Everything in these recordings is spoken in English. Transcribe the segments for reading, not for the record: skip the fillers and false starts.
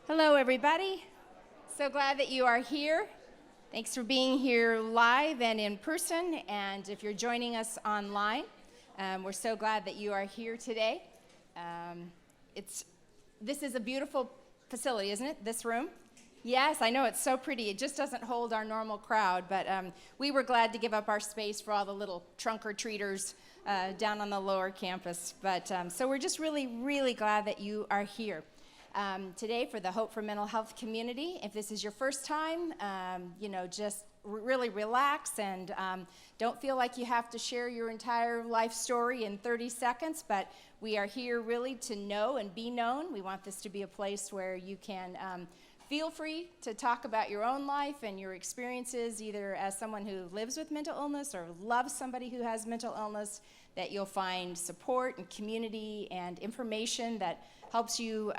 Hello, everybody. So glad that you are here. Thanks for being here live and in person. And if you're joining us online, we're so glad that you are here today. This is a beautiful facility, isn't it? This room? Yes, I know, it's so pretty. It just doesn't hold our normal crowd, but we were glad to give up our space for all the little trunk-or-treaters down on the lower campus. But so we're just really, really glad that you are here. Today for the Hope for Mental Health community. If this is your first time, just really relax and don't feel like you have to share your entire life story in 30 seconds, but we are here really to know and be known. We want this to be a place where you can feel free to talk about your own life and your experiences, either as someone who lives with mental illness or loves somebody who has mental illness, that you'll find support and community and information that helps you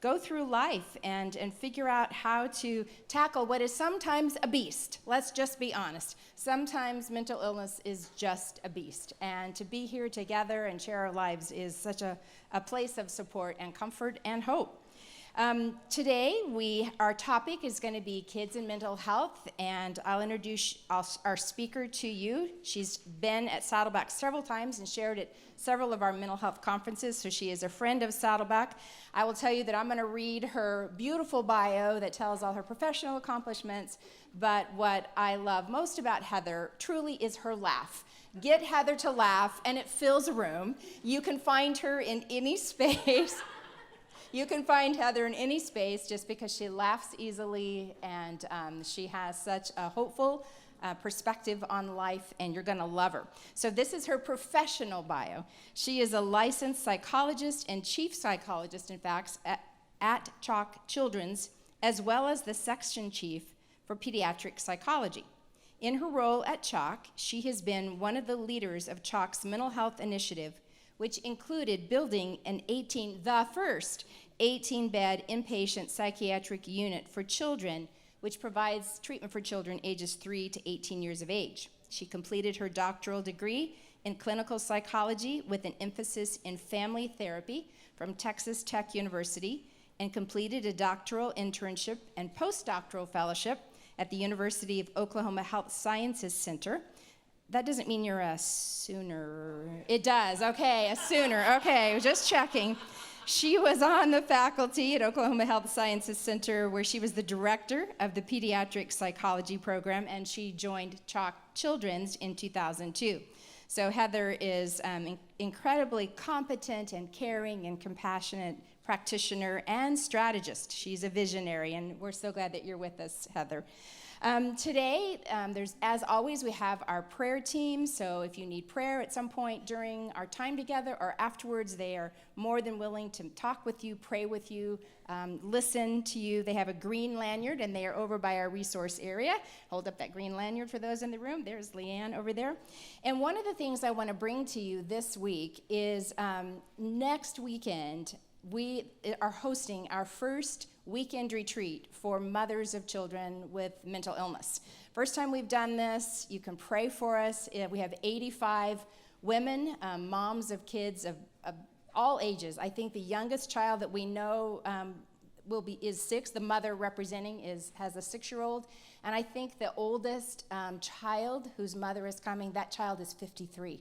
go through life and figure out how to tackle what is sometimes a beast. Let's just be honest. Sometimes mental illness is just a beast. And to be here together and share our lives is such a place of support and comfort and hope. Today, our topic is going to be kids and mental health, and I'll introduce our speaker to you. She's been at Saddleback several times and shared at several of our mental health conferences, so she is a friend of Saddleback. I will tell you that I'm going to read her beautiful bio that tells all her professional accomplishments, but what I love most about Heather truly is her laugh. Get Heather to laugh, and it fills a room. You can find her in any space. You can find Heather in any space just because she laughs easily and she has such a hopeful perspective on life, and you're going to love her. So this is her professional bio. She is a licensed psychologist and chief psychologist, in fact, at CHOC Children's, as well as the section chief for pediatric psychology. In her role at CHOC, she has been one of the leaders of CHOC's mental health initiative, which included building the first 18-bed inpatient psychiatric unit for children, which provides treatment for children ages 3 to 18 years of age. She completed her doctoral degree in clinical psychology with an emphasis in family therapy from Texas Tech University, and completed a doctoral internship and postdoctoral fellowship at the University of Oklahoma Health Sciences Center. That doesn't mean you're a Sooner. It does, okay, a Sooner. Okay, just checking. She was on the faculty at Oklahoma Health Sciences Center, where she was the director of the pediatric psychology program, and she joined CHOC Children's in 2002. So Heather is incredibly competent and caring and compassionate practitioner and strategist. She's a visionary, and we're so glad that you're with us, Heather. Today, as always, we have our prayer team, so if you need prayer at some point during our time together or afterwards, they are more than willing to talk with you, pray with you, listen to you. They have a green lanyard, and they are over by our resource area. Hold up that green lanyard for those in the room. There's Leanne over there. And one of the things I want to bring to you this week is next weekend, we are hosting our first weekend retreat for mothers of children with mental illness. First time we've done this. You can pray for us. We have 85 women, moms of kids of all ages. I think the youngest child that we know is 6. The mother representing has a 6-year-old. And I think the oldest child whose mother is coming, that child is 53.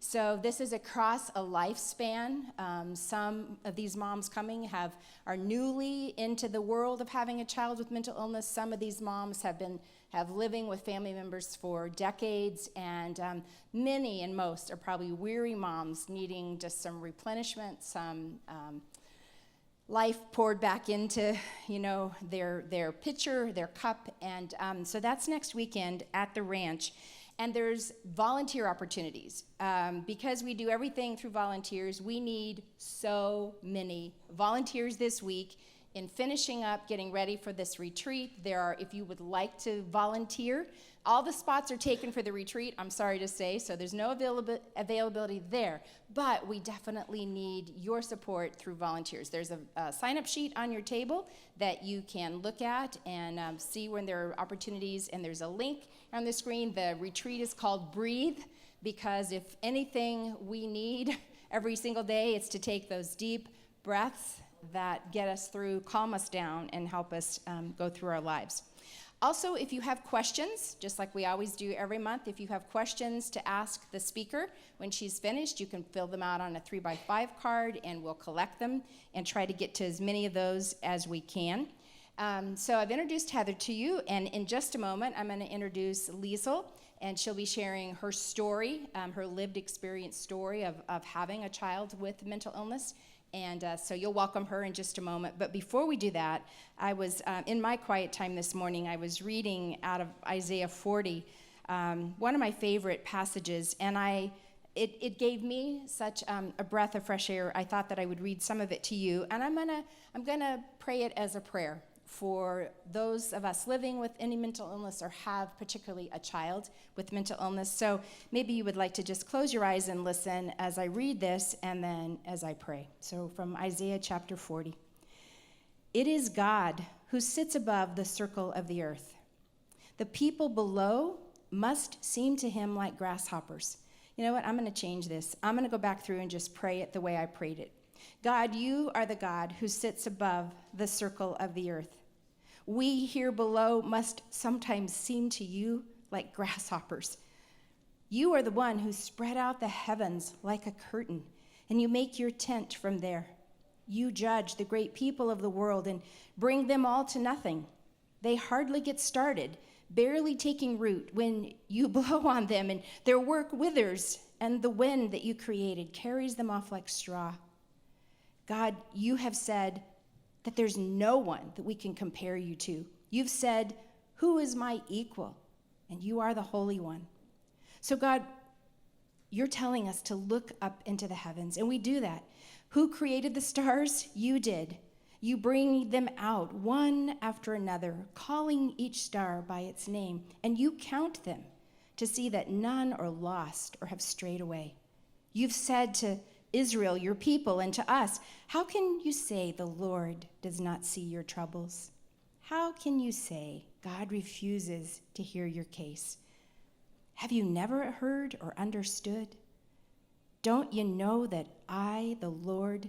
So this is across a lifespan. Some of these moms coming are newly into the world of having a child with mental illness. Some of these moms have living with family members for decades, and many and most are probably weary moms needing just some replenishment, some life poured back into their pitcher, their cup, and so that's next weekend at the ranch. And there's volunteer opportunities. Because we do everything through volunteers, we need so many volunteers this week in finishing up, getting ready for this retreat. If you would like to volunteer, all the spots are taken for the retreat, I'm sorry to say, so there's no availability there. But we definitely need your support through volunteers. There's a sign-up sheet on your table that you can look at and see when there are opportunities, and there's a link on the screen. The retreat is called Breathe, because if anything we need every single day, it's to take those deep breaths that get us through, calm us down, and help us go through our lives. Also, if you have questions, just like we always do every month, if you have questions to ask the speaker when she's finished, you can fill them out on a 3x5 card, and we'll collect them and try to get to as many of those as we can. So I've introduced Heather to you, and in just a moment, I'm going to introduce Liesl, and she'll be sharing her story, her lived experience story of having a child with mental illness. And so you'll welcome her in just a moment. But before we do that, I was, in my quiet time this morning, I was reading out of Isaiah 40, one of my favorite passages, and it gave me such a breath of fresh air. I thought that I would read some of it to you, and I'm gonna pray it as a prayer for those of us living with any mental illness or have particularly a child with mental illness. So maybe you would like to just close your eyes and listen as I read this and then as I pray. So from Isaiah chapter 40. It is God who sits above the circle of the earth. The people below must seem to him like grasshoppers. You know what? I'm going to change this. I'm going to go back through and just pray it the way I prayed it. God, you are the God who sits above the circle of the earth. We here below must sometimes seem to you like grasshoppers. You are the one who spread out the heavens like a curtain, and you make your tent from there. You judge the great people of the world and bring them all to nothing. They hardly get started, barely taking root when you blow on them, and their work withers, and the wind that you created carries them off like straw. God, you have said that there's no one that we can compare you to. You've said, who is my equal? And you are the Holy One. So God, you're telling us to look up into the heavens, and we do that. Who created the stars? You did. You bring them out one after another, calling each star by its name, and you count them to see that none are lost or have strayed away. You've said to Israel, your people, and to us, how can you say the Lord does not see your troubles? How can you say God refuses to hear your case? Have you never heard or understood? Don't you know that I, the Lord,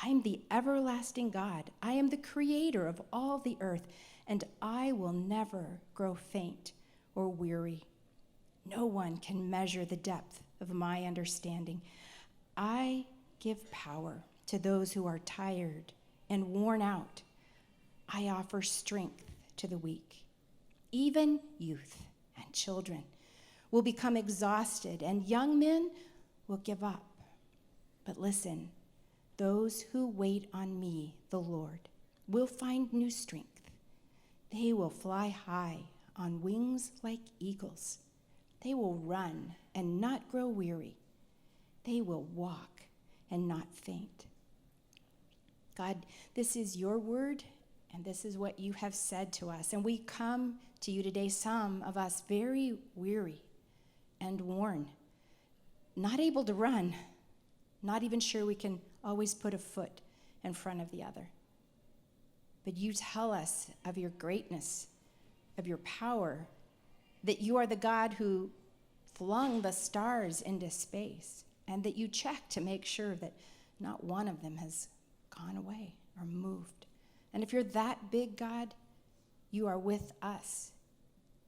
I am the everlasting God. I am the creator of all the earth, and I will never grow faint or weary. No one can measure the depth of my understanding. I give power to those who are tired and worn out. I offer strength to the weak. Even youth and children will become exhausted, and young men will give up. But listen, those who wait on me, the Lord, will find new strength. They will fly high on wings like eagles. They will run and not grow weary. They will walk and not faint. God, this is your word, and this is what you have said to us. And we come to you today, some of us very weary and worn, not able to run, not even sure we can always put a foot in front of the other. But you tell us of your greatness, of your power, that you are the God who flung the stars into space, and that you check to make sure that not one of them has gone away or moved. And if you're that big, God, you are with us.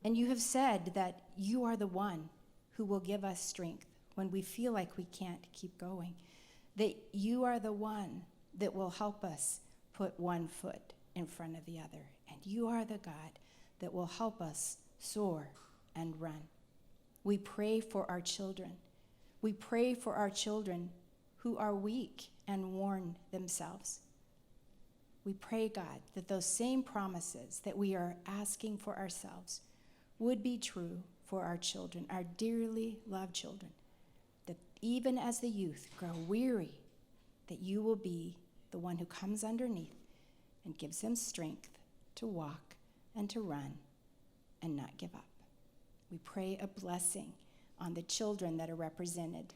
And you have said that you are the one who will give us strength when we feel like we can't keep going. That you are the one that will help us put one foot in front of the other. And you are the God that will help us soar and run. We pray for our children. We pray for our children who are weak and worn themselves. We pray, God, that those same promises that we are asking for ourselves would be true for our children, our dearly loved children, that even as the youth grow weary, that you will be the one who comes underneath and gives them strength to walk and to run and not give up. We pray a blessing on the children that are represented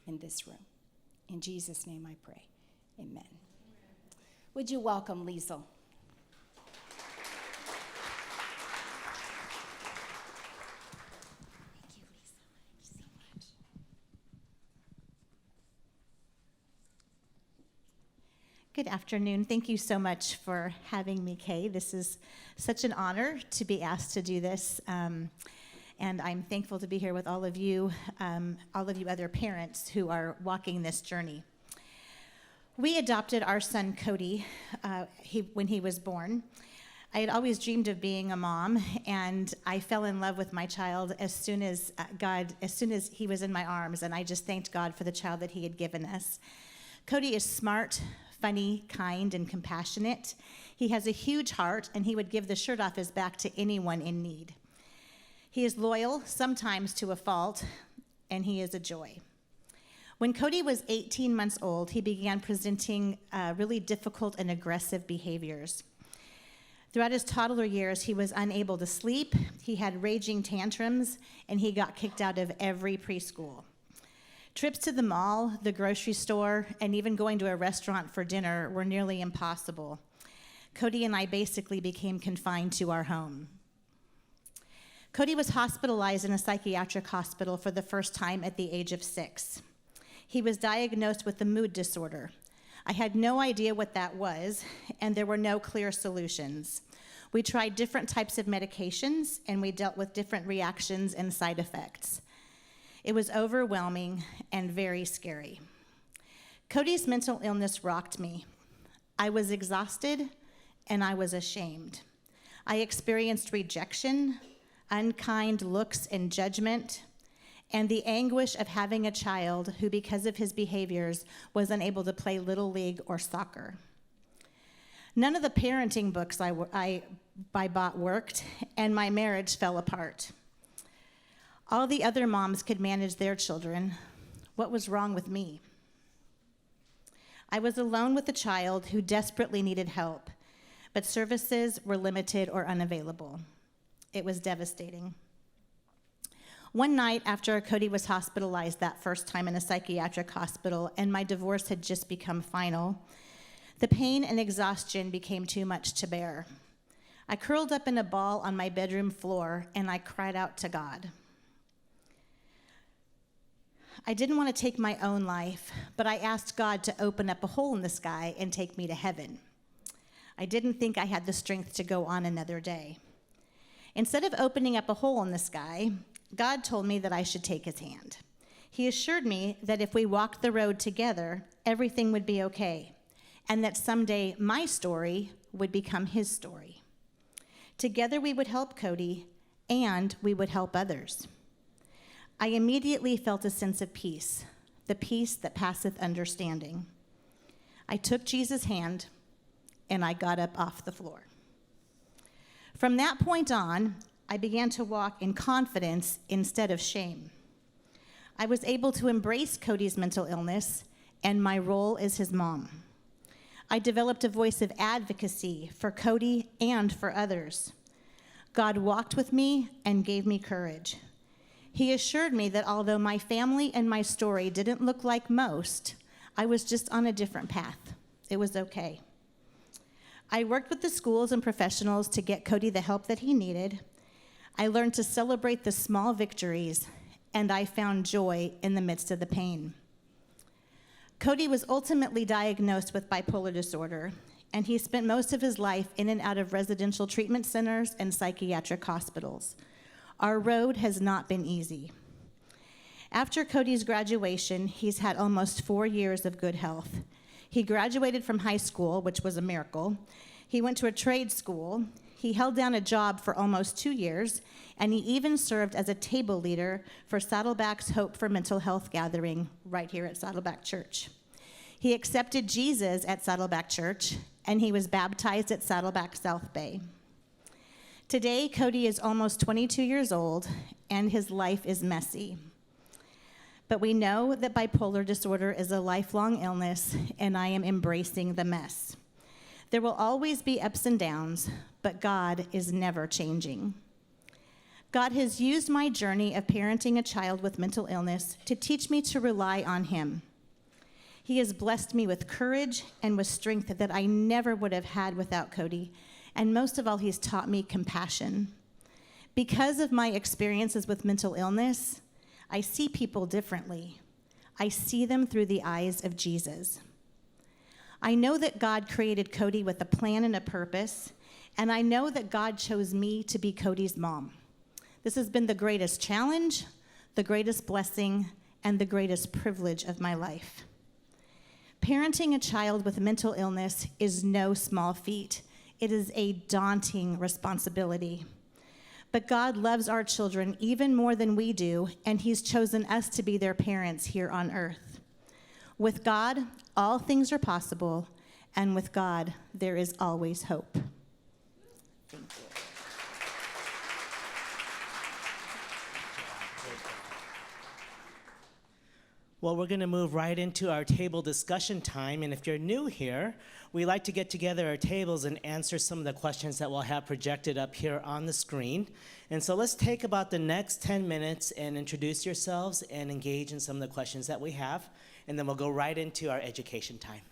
in this room. In Jesus' name I pray. Amen. Would you welcome Liesl? Thank you, Liesl. Thank you so much. Good afternoon. Thank you so much for having me, Kay. This is such an honor to be asked to do this, and I'm thankful to be here with all of you other parents who are walking this journey. We adopted our son, Cody, when he was born. I had always dreamed of being a mom, and I fell in love with my child as soon as he was in my arms, and I just thanked God for the child that he had given us. Cody is smart, funny, kind, and compassionate. He has a huge heart, and he would give the shirt off his back to anyone in need. He is loyal, sometimes to a fault, and he is a joy. When Cody was 18 months old, he began presenting really difficult and aggressive behaviors. Throughout his toddler years, he was unable to sleep, he had raging tantrums, and he got kicked out of every preschool. Trips to the mall, the grocery store, and even going to a restaurant for dinner were nearly impossible. Cody and I basically became confined to our home. Cody was hospitalized in a psychiatric hospital for the first time at the age of 6. He was diagnosed with a mood disorder. I had no idea what that was, and there were no clear solutions. We tried different types of medications, and we dealt with different reactions and side effects. It was overwhelming and very scary. Cody's mental illness rocked me. I was exhausted, and I was ashamed. I experienced rejection, unkind looks and judgment, and the anguish of having a child who, because of his behaviors, was unable to play Little League or soccer. None of the parenting books I bought worked, and my marriage fell apart. All the other moms could manage their children. What was wrong with me? I was alone with a child who desperately needed help, but services were limited or unavailable. It was devastating. One night after Cody was hospitalized that first time in a psychiatric hospital and my divorce had just become final, the pain and exhaustion became too much to bear. I curled up in a ball on my bedroom floor and I cried out to God. I didn't want to take my own life, but I asked God to open up a hole in the sky and take me to heaven. I didn't think I had the strength to go on another day. Instead of opening up a hole in the sky, God told me that I should take his hand. He assured me that if we walked the road together, everything would be okay, and that someday my story would become his story. Together we would help Cody, and we would help others. I immediately felt a sense of peace, the peace that passeth understanding. I took Jesus' hand, and I got up off the floor. From that point on, I began to walk in confidence instead of shame. I was able to embrace Cody's mental illness and my role as his mom. I developed a voice of advocacy for Cody and for others. God walked with me and gave me courage. He assured me that although my family and my story didn't look like most, I was just on a different path. It was okay. I worked with the schools and professionals to get Cody the help that he needed. I learned to celebrate the small victories, and I found joy in the midst of the pain. Cody was ultimately diagnosed with bipolar disorder, and he spent most of his life in and out of residential treatment centers and psychiatric hospitals. Our road has not been easy. After Cody's graduation, he's had almost 4 years of good health. He graduated from high school, which was a miracle. He went to a trade school. He held down a job for almost 2 years, and he even served as a table leader for Saddleback's Hope for Mental Health gathering right here at Saddleback Church. He accepted Jesus at Saddleback Church, and he was baptized at Saddleback South Bay. Today, Cody is almost 22 years old, and his life is messy. But we know that bipolar disorder is a lifelong illness, and I am embracing the mess. There will always be ups and downs, but God is never changing. God has used my journey of parenting a child with mental illness to teach me to rely on him. He has blessed me with courage and with strength that I never would have had without Cody, and most of all, he's taught me compassion. Because of my experiences with mental illness, I see people differently. I see them through the eyes of Jesus. I know that God created Cody with a plan and a purpose, and I know that God chose me to be Cody's mom. This has been the greatest challenge, the greatest blessing, and the greatest privilege of my life. Parenting a child with mental illness is no small feat. It is a daunting responsibility. But God loves our children even more than we do, and He's chosen us to be their parents here on earth. With God, all things are possible, and with God, there is always hope. Thank you. Well, we're going to move right into our table discussion time. And if you're new here, we like to get together our tables and answer some of the questions that we'll have projected up here on the screen. And so let's take about the next 10 minutes and introduce yourselves and engage in some of the questions that we have. And then we'll go right into our education time.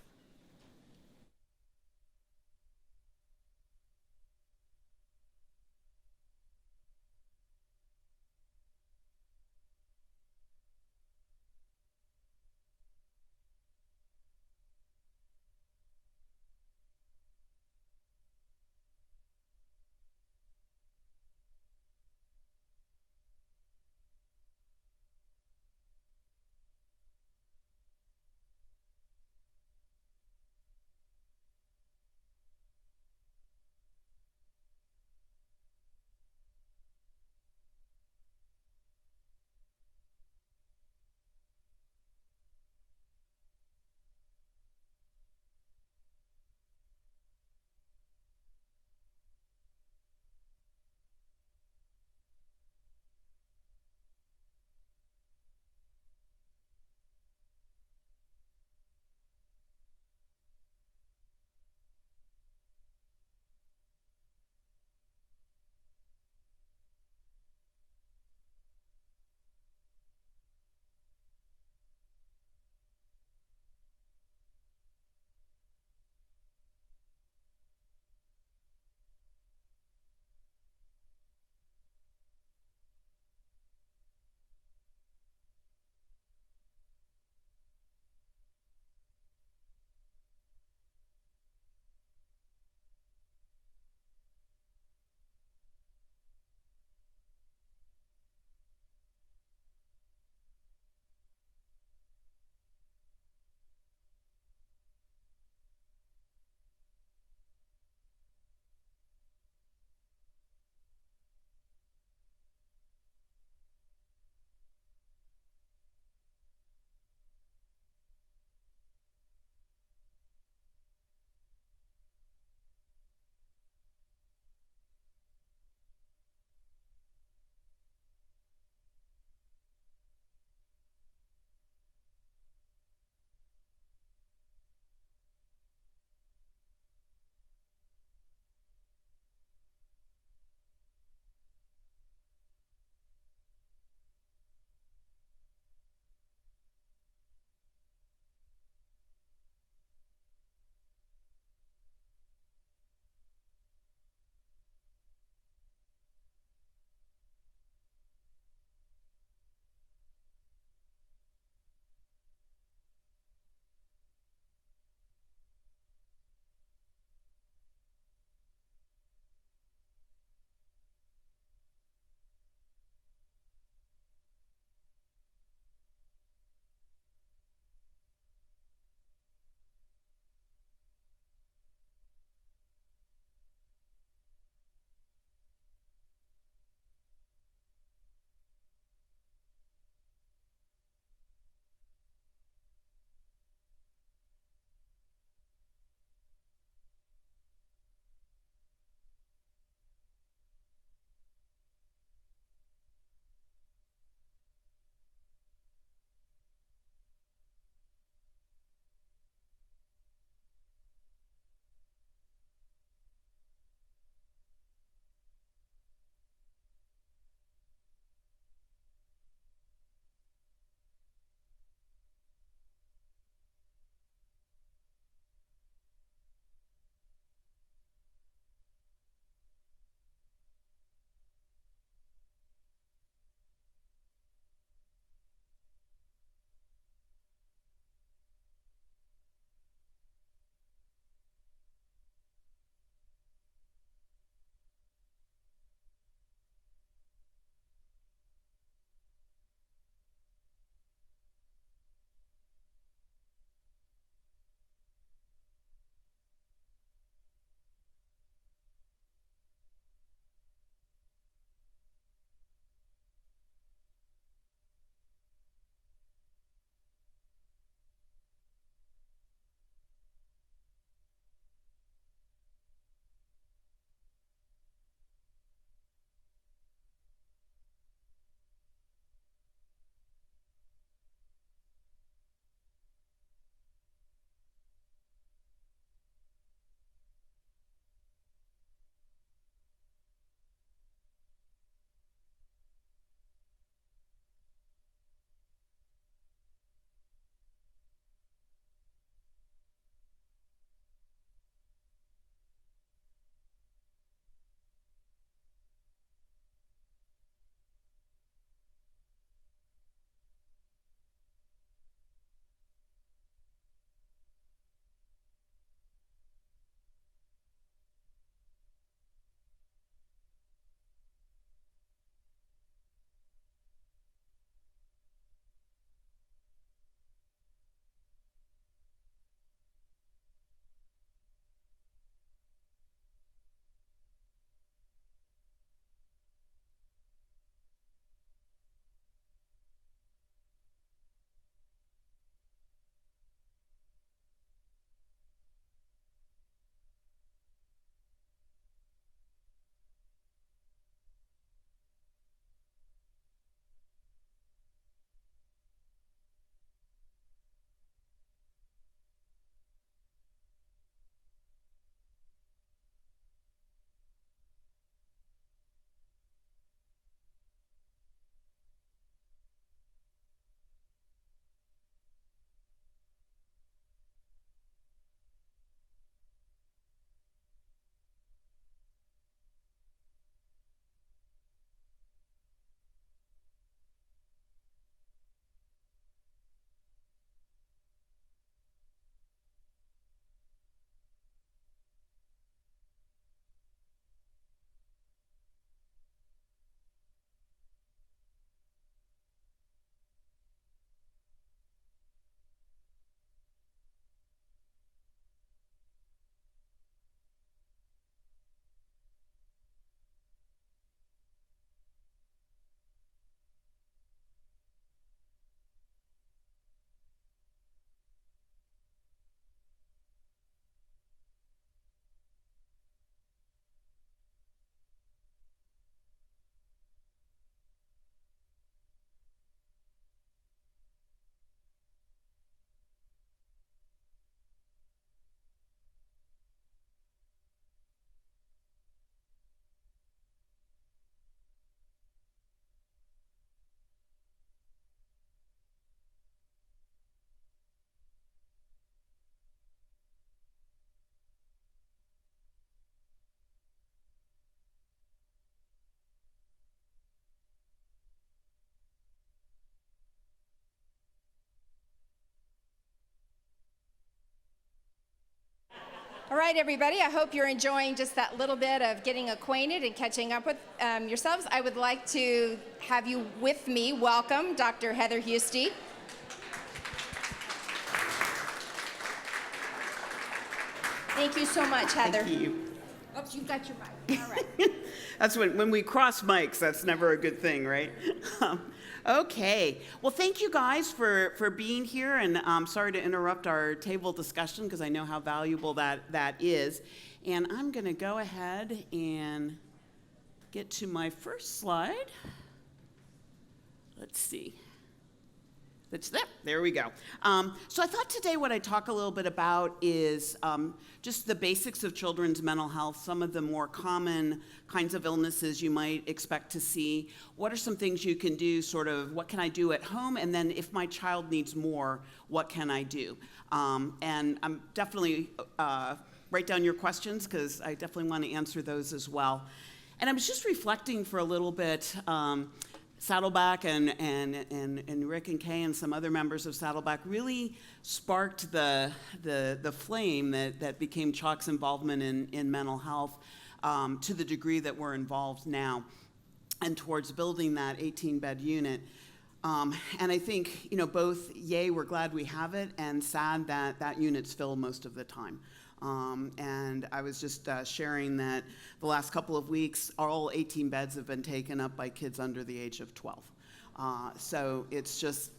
All right, everybody, I hope you're enjoying just that little bit of getting acquainted and catching up with yourselves. I would like to have you with me welcome Dr. Heather Husty. Thank you so much, Heather. Thank you. Oops, you've got your mic. All right. That's when we cross mics, that's never a good thing, right? Okay. Well, thank you guys for being here, and I'm sorry to interrupt our table discussion because I know how valuable that is. And I'm going to go ahead and get to my first slide. Let's see. There we go. So I thought today what I'd talk a little bit about is just the basics of children's mental health, some of the more common kinds of illnesses you might expect to see. What are some things you can do, sort of, what can I do at home? And then if my child needs more, what can I do? And I'm definitely, write down your questions because I definitely want to answer those as well. And I was just reflecting for a little bit, Saddleback and Rick and Kay and some other members of Saddleback really sparked the flame that became CHOC's involvement in mental health to the degree that we're involved now and towards building that 18-bed unit. And I think, both, yay, we're glad we have it, and sad that unit's filled most of the time. And I was just sharing that the last couple of weeks, all 18 beds have been taken up by kids under the age of 12. So it's just,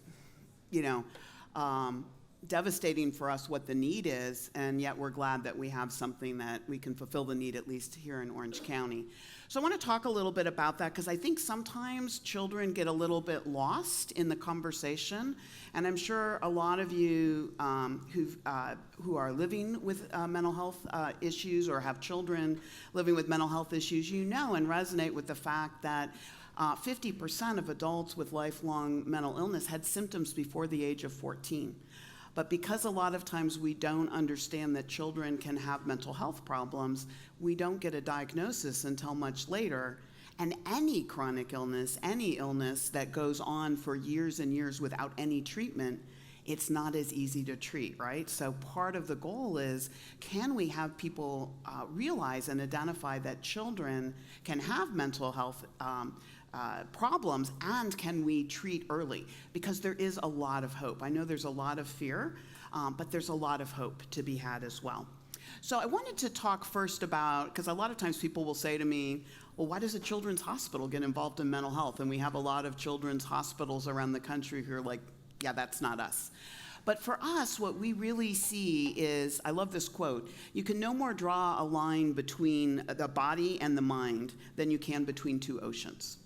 devastating for us what the need is, and yet we're glad that we have something that we can fulfill the need, at least here in Orange County. So I want to talk a little bit about that because I think sometimes children get a little bit lost in the conversation, and I'm sure a lot of you who are living with mental health issues or have children living with mental health issues, and resonate with the fact that 50% of adults with lifelong mental illness had symptoms before the age of 14. But because a lot of times we don't understand that children can have mental health problems, we don't get a diagnosis until much later. And any chronic illness, any illness that goes on for years and years without any treatment, it's not as easy to treat, right? So part of the goal is, can we have people realize and identify that children can have mental health problems, and can we treat early? Because there is a lot of hope. I know there's a lot of fear, but there's a lot of hope to be had as well. So I wanted to talk first about, because a lot of times people will say to me, well, why does a children's hospital get involved in mental health? And we have a lot of children's hospitals around the country who are like, yeah, that's not us. But for us, what we really see is, I love this quote, you can no more draw a line between the body and the mind than you can between two oceans.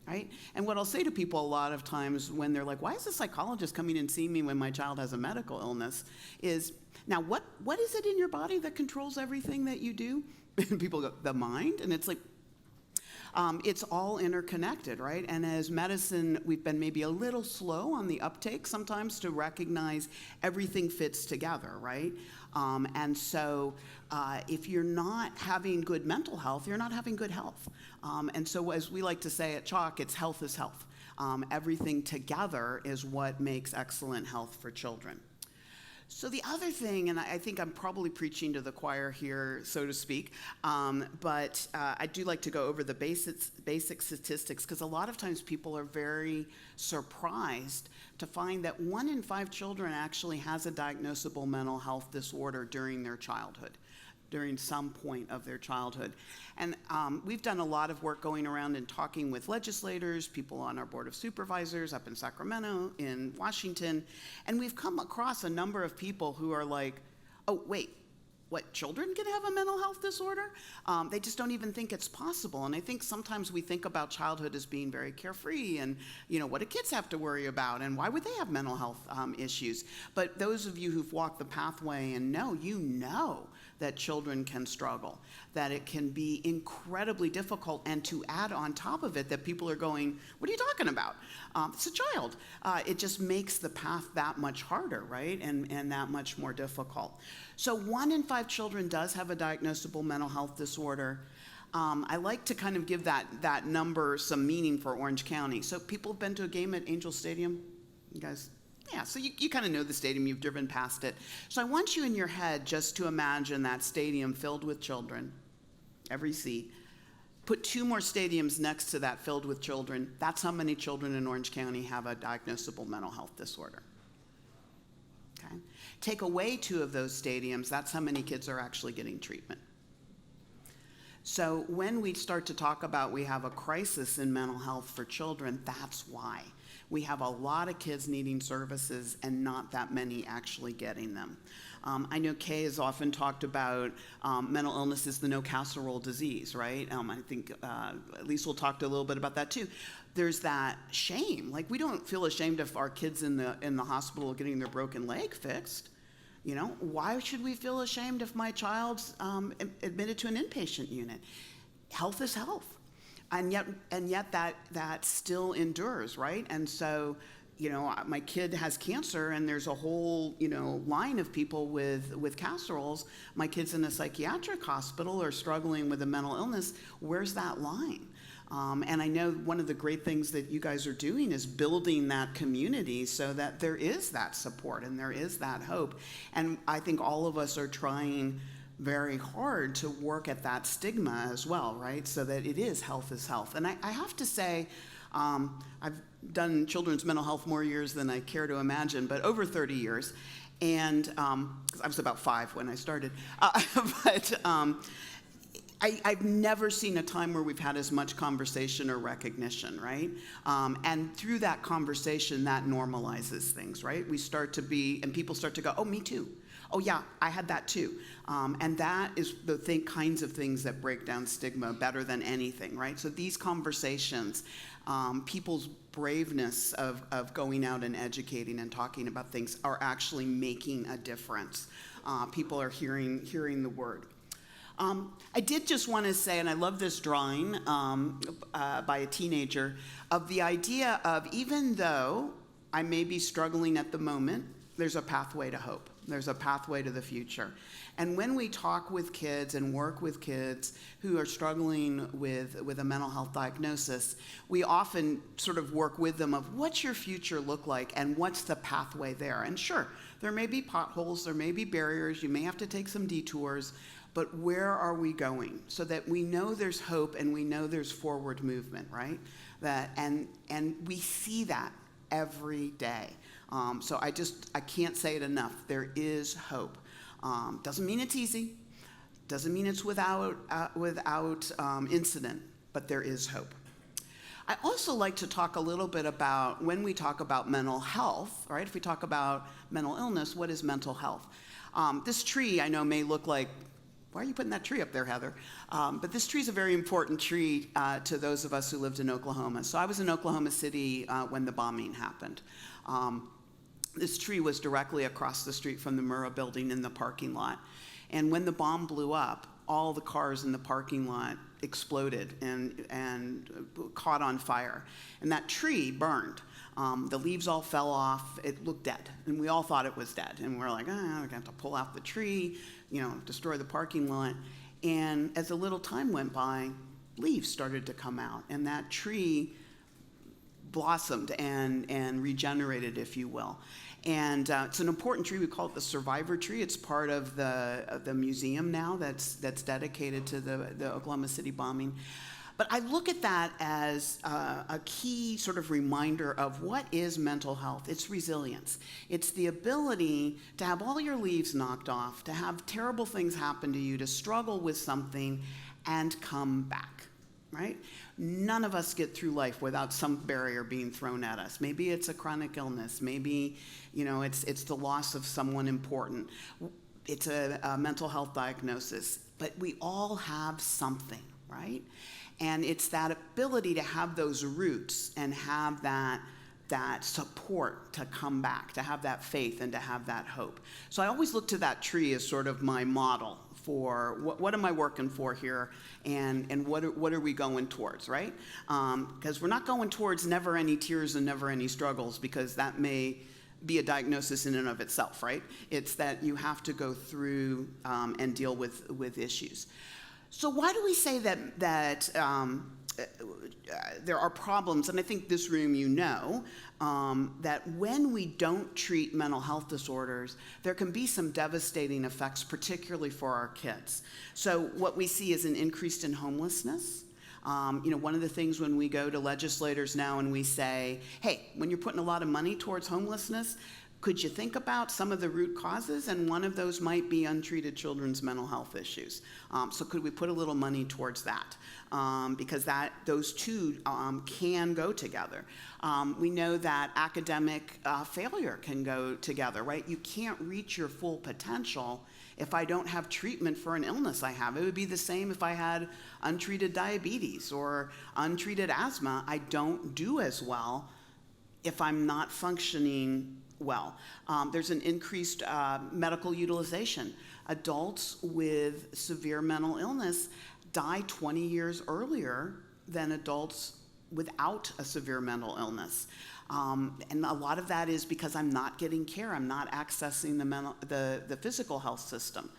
Right? And what I'll say to people a lot of times when they're like, why is a psychologist coming and seeing me when my child has a medical illness, is, now what is it in your body that controls everything that you do? And people go, the mind? And it's like, it's all interconnected, right? And as medicine, we've been maybe a little slow on the uptake sometimes to recognize everything fits together, right? And so if you're not having good mental health, you're not having good health. And so as we like to say at CHOC, it's health is health. Everything together is what makes excellent health for children. So the other thing, and I think I'm probably preaching to the choir here, so to speak, but I do like to go over the basic statistics, because a lot of times people are very surprised to find that 1 in 5 children actually has a diagnosable mental health disorder during their childhood, during some point of their childhood. And we've done a lot of work going around and talking with legislators, people on our Board of Supervisors up in Sacramento, in Washington, and we've come across a number of people who are like, oh, wait, what, children can have a mental health disorder? They just don't even think it's possible. And I think sometimes we think about childhood as being very carefree and, what do kids have to worry about? And why would they have mental health issues? But those of you who've walked the pathway and know that children can struggle, that it can be incredibly difficult, and to add on top of it that people are going, what are you talking about? It's a child. It just makes the path that much harder, right? And that much more difficult. So 1 in 5 children does have a diagnosable mental health disorder. I like to kind of give that number some meaning for Orange County. So people have been to a game at Angel Stadium? You guys? Yeah, so you kind of know the stadium, you've driven past it. So I want you in your head just to imagine that stadium filled with children, every seat. Put 2 more stadiums next to that filled with children. That's how many children in Orange County have a diagnosable mental health disorder. Okay? Take away 2 of those stadiums, that's how many kids are actually getting treatment. So when we start to talk about we have a crisis in mental health for children, that's why. We have a lot of kids needing services and not that many actually getting them. I know Kay has often talked about mental illness is the no casserole disease, right? I think Lisa will talk a little bit about that too. There's that shame. Like, we don't feel ashamed if our kids in the hospital getting their broken leg fixed. You know, why should we feel ashamed if my child's admitted to an inpatient unit? Health is health. And yet that still endures, right? And so, you know, my kid has cancer and there's a whole, you know, line of people with casseroles. My kid's in a psychiatric hospital or struggling with a mental illness. Where's that line? And I know one of the great things that you guys are doing is building that community so that there is that support and there is that hope. And I think all of us are trying very hard to work at that stigma as well, right? So that it is health is health. And I have to say, I've done children's mental health more years than I care to imagine, but over 30 years. And I was about 5 when I started. I've never seen a time where we've had as much conversation or recognition, right? And through that conversation, that normalizes things, right? We start to be, and people start to go, oh, me too. Oh yeah, I had that too. And that is the kinds of things that break down stigma better than anything, right? So these conversations, people's braveness of going out and educating and talking about things are actually making a difference. People are hearing the word. I did just want to say, and I love this drawing by a teenager, of the idea of even though I may be struggling at the moment, there's a pathway to hope. There's a pathway to the future. And when we talk with kids and work with kids who are struggling with a mental health diagnosis, we often sort of work with them of what's your future look like and what's the pathway there. And sure, there may be potholes, there may be barriers, you may have to take some detours, but where are we going? So that we know there's hope and we know there's forward movement, right? And we see that every day. So I can't say it enough. There is hope. Doesn't mean it's easy. Doesn't mean it's without incident, but there is hope. I also like to talk a little bit about when we talk about mental health, right? If we talk about mental illness, what is mental health? This tree I know may look like, why are you putting that tree up there, Heather? But this tree is a very important tree to those of us who lived in Oklahoma. So I was in Oklahoma City when the bombing happened. This tree was directly across the street from the Murrah building in the parking lot. And when the bomb blew up, all the cars in the parking lot exploded and caught on fire. And that tree burned. The leaves all fell off. It looked dead. And we all thought it was dead. And we're like, we're going to have to pull out the tree, destroy the parking lot. And as a little time went by, leaves started to come out. And that tree blossomed and regenerated, if you will. And it's an important tree. We call it the survivor tree. It's part of the museum now that's dedicated to the Oklahoma City bombing. But I look at that as a key sort of reminder of what is mental health. It's resilience. It's the ability to have all your leaves knocked off, to have terrible things happen to you, to struggle with something and come back, right? None of us get through life without some barrier being thrown at us. Maybe it's a chronic illness. Maybe, it's the loss of someone important. It's a mental health diagnosis. But we all have something, right? And it's that ability to have those roots and have that support to come back, to have that faith and to have that hope. So I always look to that tree as sort of my model for what am I working for here and what are we going towards, right? Because we're not going towards never any tears and never any struggles, because that may be a diagnosis in and of itself, right? It's that you have to go through and deal with issues. So why do we say that there are problems, and I think this room that when we don't treat mental health disorders, there can be some devastating effects, particularly for our kids. So what we see is an increase in homelessness. One of the things when we go to legislators now and we say, hey, when you're putting a lot of money towards homelessness, could you think about some of the root causes? And one of those might be untreated children's mental health issues. So could we put a little money towards that? Because those two can go together. We know that academic failure can go together, right? You can't reach your full potential if I don't have treatment for an illness I have. It would be the same if I had untreated diabetes or untreated asthma. I don't do as well if I'm not functioning well. There's an increased medical utilization. Adults with severe mental illness die 20 years earlier than adults without a severe mental illness. And a lot of that is because I'm not getting care. I'm not accessing the physical health system.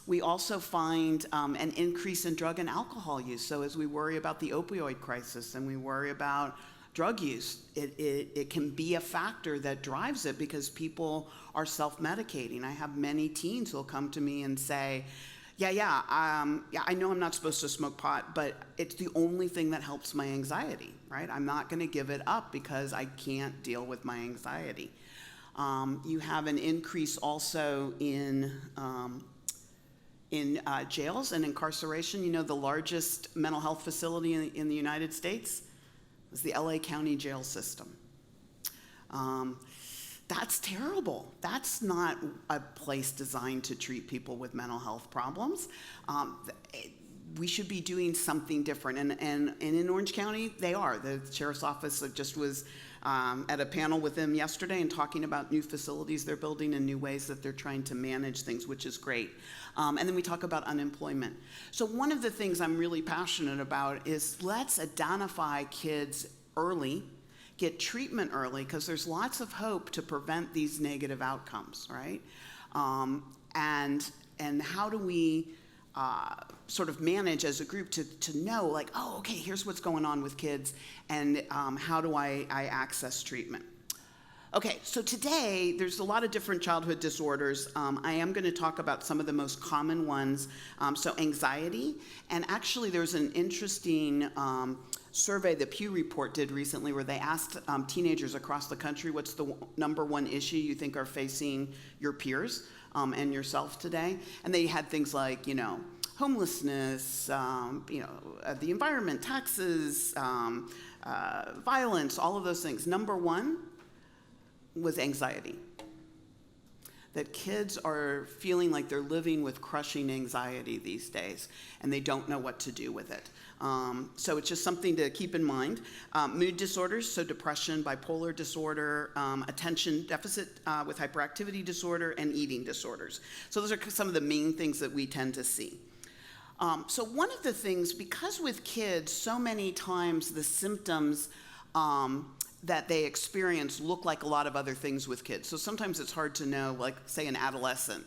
We also find an increase in drug and alcohol use. So as we worry about the opioid crisis and we worry about drug use, it can be a factor that drives it because people are self-medicating. I have many teens who'll come to me and say, I know I'm not supposed to smoke pot, but it's the only thing that helps my anxiety, right? I'm not going to give it up because I can't deal with my anxiety. You have an increase also in jails and incarceration. The largest mental health facility in the United States is the LA County jail system. That's terrible. That's not a place designed to treat people with mental health problems. We should be doing something different. And in Orange County, they are. The sheriff's office just was at a panel with them yesterday and talking about new facilities they're building and new ways that they're trying to manage things, which is great. And then we talk about unemployment. So one of the things I'm really passionate about is let's identify kids early, get treatment early, because there's lots of hope to prevent these negative outcomes, right? And how do we sort of manage as a group to know, like, oh, okay, here's what's going on with kids, and how do I access treatment? Okay, so today, there's a lot of different childhood disorders. I am going to talk about some of the most common ones. So anxiety, and actually there's an interesting survey the Pew Report did recently where they asked teenagers across the country, what's the number one issue you think are facing your peers and yourself today? And they had things like, homelessness, the environment, taxes, violence, all of those things. Number one was anxiety. That kids are feeling like they're living with crushing anxiety these days, and they don't know what to do with it. So it's just something to keep in mind. Mood disorders, so depression, bipolar disorder, attention deficit with hyperactivity disorder, and eating disorders. So those are some of the main things that we tend to see. So one of the things, because with kids, so many times the symptoms that they experience look like a lot of other things with kids. So sometimes it's hard to know, like, say, an adolescent.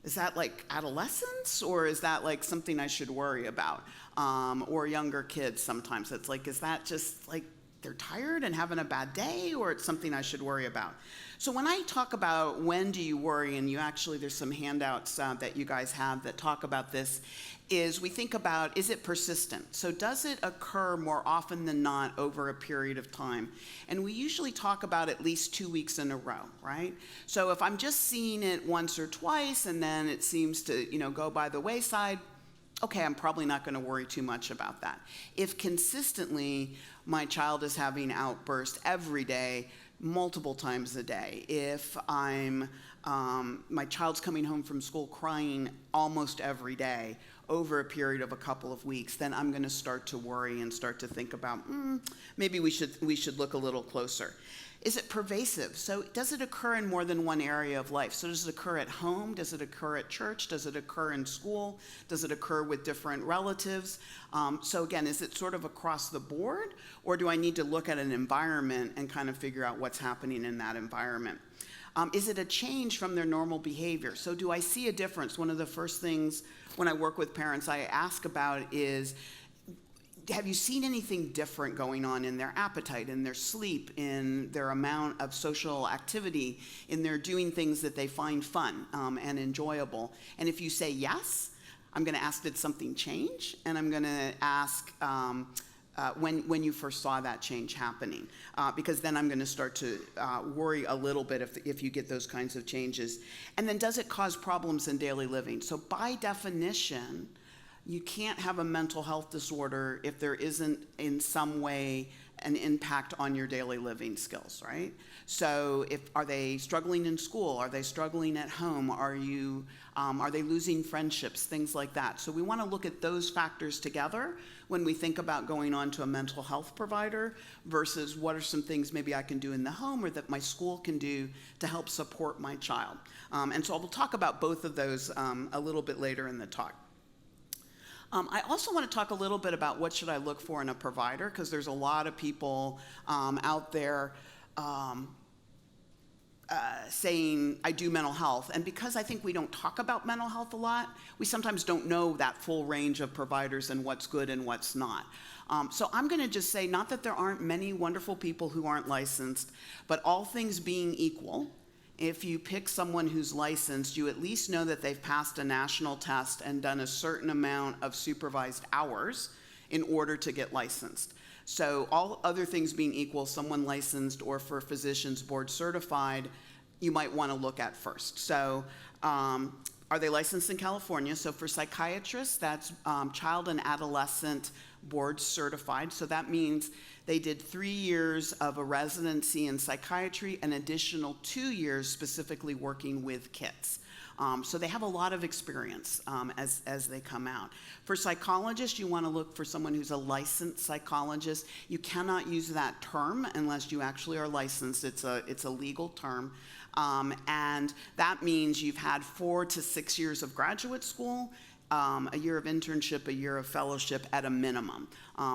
Is that like adolescence, or is that like something I should worry about? Or younger kids sometimes. It's like, is that just like they're tired and having a bad day, or it's something I should worry about? So when I talk about when do you worry, and there's some handouts that you guys have that talk about this, is we think about, is it persistent? So does it occur more often than not over a period of time? And we usually talk about at least 2 weeks in a row, right? So if I'm just seeing it once or twice and then it seems to, go by the wayside, okay, I'm probably not going to worry too much about that. If consistently my child is having outbursts every day, multiple times a day, if my child's coming home from school crying almost every day over a period of a couple of weeks, then I'm going to start to worry and start to think about, maybe we should look a little closer. Is it pervasive? So does it occur in more than one area of life? So does it occur at home? Does it occur at church? Does it occur in school? Does it occur with different relatives? So again, is it sort of across the board, or do I need to look at an environment and kind of figure out what's happening in that environment? Is it a change from their normal behavior? So do I see a difference? One of the first things when I work with parents I ask about is, have you seen anything different going on in their appetite, in their sleep, in their amount of social activity, in their doing things that they find fun and enjoyable? And if you say yes, I'm going to ask, did something change? And I'm going to ask when you first saw that change happening, because then I'm going to start to worry a little bit if you get those kinds of changes. And then, does it cause problems in daily living? So by definition, you can't have a mental health disorder if there isn't in some way an impact on your daily living skills, right? So are they struggling in school? Are they struggling at home? Are they losing friendships? Things like that. So we want to look at those factors together when we think about going on to a mental health provider versus what are some things maybe I can do in the home or that my school can do to help support my child. And so we'll talk about both of those a little bit later in the talk. I also want to talk a little bit about what should I look for in a provider, because there's a lot of people out there saying, I do mental health. And because I think we don't talk about mental health a lot, we sometimes don't know that full range of providers and what's good and what's not. So I'm going to just say, not that there aren't many wonderful people who aren't licensed, but all things being equal, if you pick someone who's licensed, you at least know that they've passed a national test and done a certain amount of supervised hours in order to get licensed. So all other things being equal, someone licensed or for physicians board certified, you might want to look at first. So are they licensed in California? So for psychiatrists, that's child and adolescent board certified. So that means they did 3 years of a residency in psychiatry, an additional 2 years specifically working with kids. So they have a lot of experience as they come out. For psychologists, you want to look for someone who's a licensed psychologist. You cannot use that term unless you actually are licensed. It's a legal term. And that means you've had 4 to 6 years of graduate school, a year of internship, a year of fellowship at a minimum.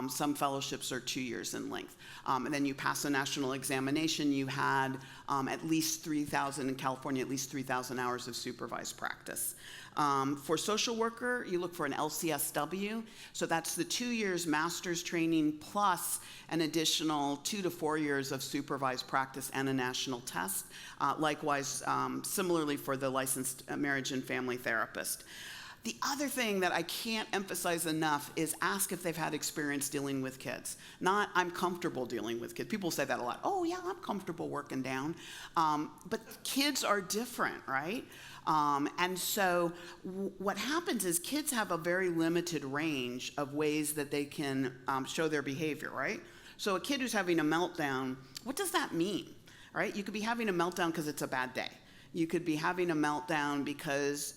Some fellowships are 2 years in length. And then you pass a national examination. You had at least 3,000 in California, at least 3,000 hours of supervised practice. For social worker, you look for an LCSW. So that's the 2 years master's training plus an additional 2 to 4 years of supervised practice and a national test. Likewise, similarly for the licensed marriage and family therapist. The other thing that I can't emphasize enough is ask if they've had experience dealing with kids. Not, I'm comfortable dealing with kids. People say that a lot. Oh, yeah, I'm comfortable working down. But kids are different, right? And so what happens is kids have a very limited range of ways that they can show their behavior, right? So a kid who's having a meltdown, what does that mean, right? You could be having a meltdown because it's a bad day. You could be having a meltdown because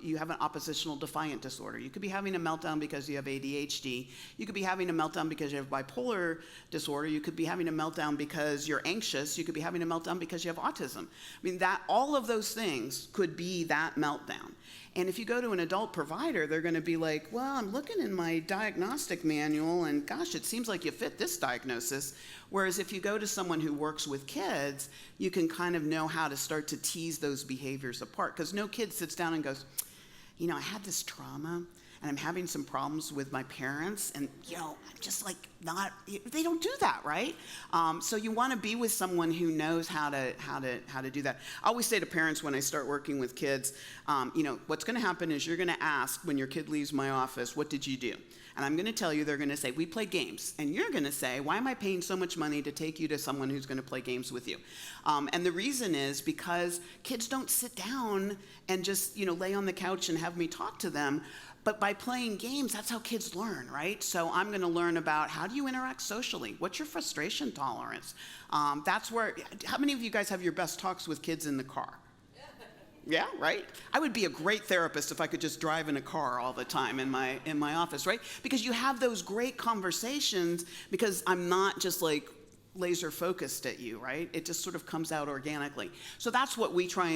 you have an oppositional defiant disorder. You could be having a meltdown because you have ADHD. You could be having a meltdown because you have bipolar disorder. You could be having a meltdown because you're anxious. You could be having a meltdown because you have autism. I mean, all of those things could be that meltdown. And if you go to an adult provider, they're going to be like, well, I'm looking in my diagnostic manual, and gosh, it seems like you fit this diagnosis. Whereas if you go to someone who works with kids, you can kind of know how to start to tease those behaviors apart. Because no kid sits down and goes, you know, I had this trauma, and I'm having some problems with my parents, and, you know, I'm just like not, they don't do that, right? So you want to be with someone who knows how to do that. I always say to parents when I start working with kids, you know, what's going to happen is you're going to ask when your kid leaves my office, what did you do? And I'm going to tell you, they're going to say, we play games. And you're going to say, why am I paying so much money to take you to someone who's going to play games with you? And the reason is because kids don't sit down and just, you know, lay on the couch and have me talk to them. But by playing games, that's how kids learn, right? So I'm going to learn about how do you interact socially? What's your frustration tolerance? That's where, how many of you guys have your best talks with kids in the car? Yeah, right? I would be a great therapist if I could just drive in a car all the time in my office, right? Because you have those great conversations because I'm not just like laser focused at you, right? It just sort of comes out organically. So that's what we try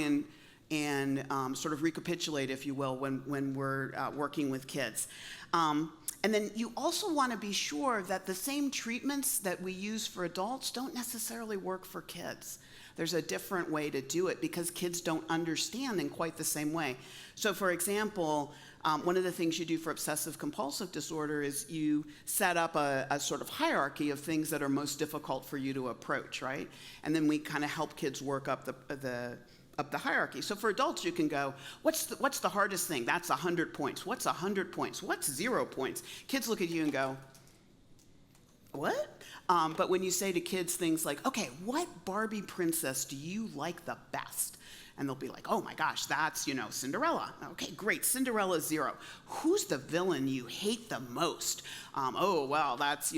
and sort of recapitulate, if you will, when we're working with kids. And then you also want to be sure that the same treatments that we use for adults don't necessarily work for kids. There's a different way to do it because kids don't understand in quite the same way. So for example, One of the things you do for obsessive compulsive disorder is you set up a sort of hierarchy of things that are most difficult for you to approach, right? And then we kind of help kids work up the hierarchy. So for adults, you can go, what's the hardest thing? That's 100 points. What's 100 points? What's 0 points? Kids look at you and go, what? But when you say to kids things like, okay, what Barbie princess do you like the best? And they'll be like, oh my gosh, that's, Cinderella. Okay, great, Cinderella's 0. Who's the villain you hate the most? Oh, well, that's,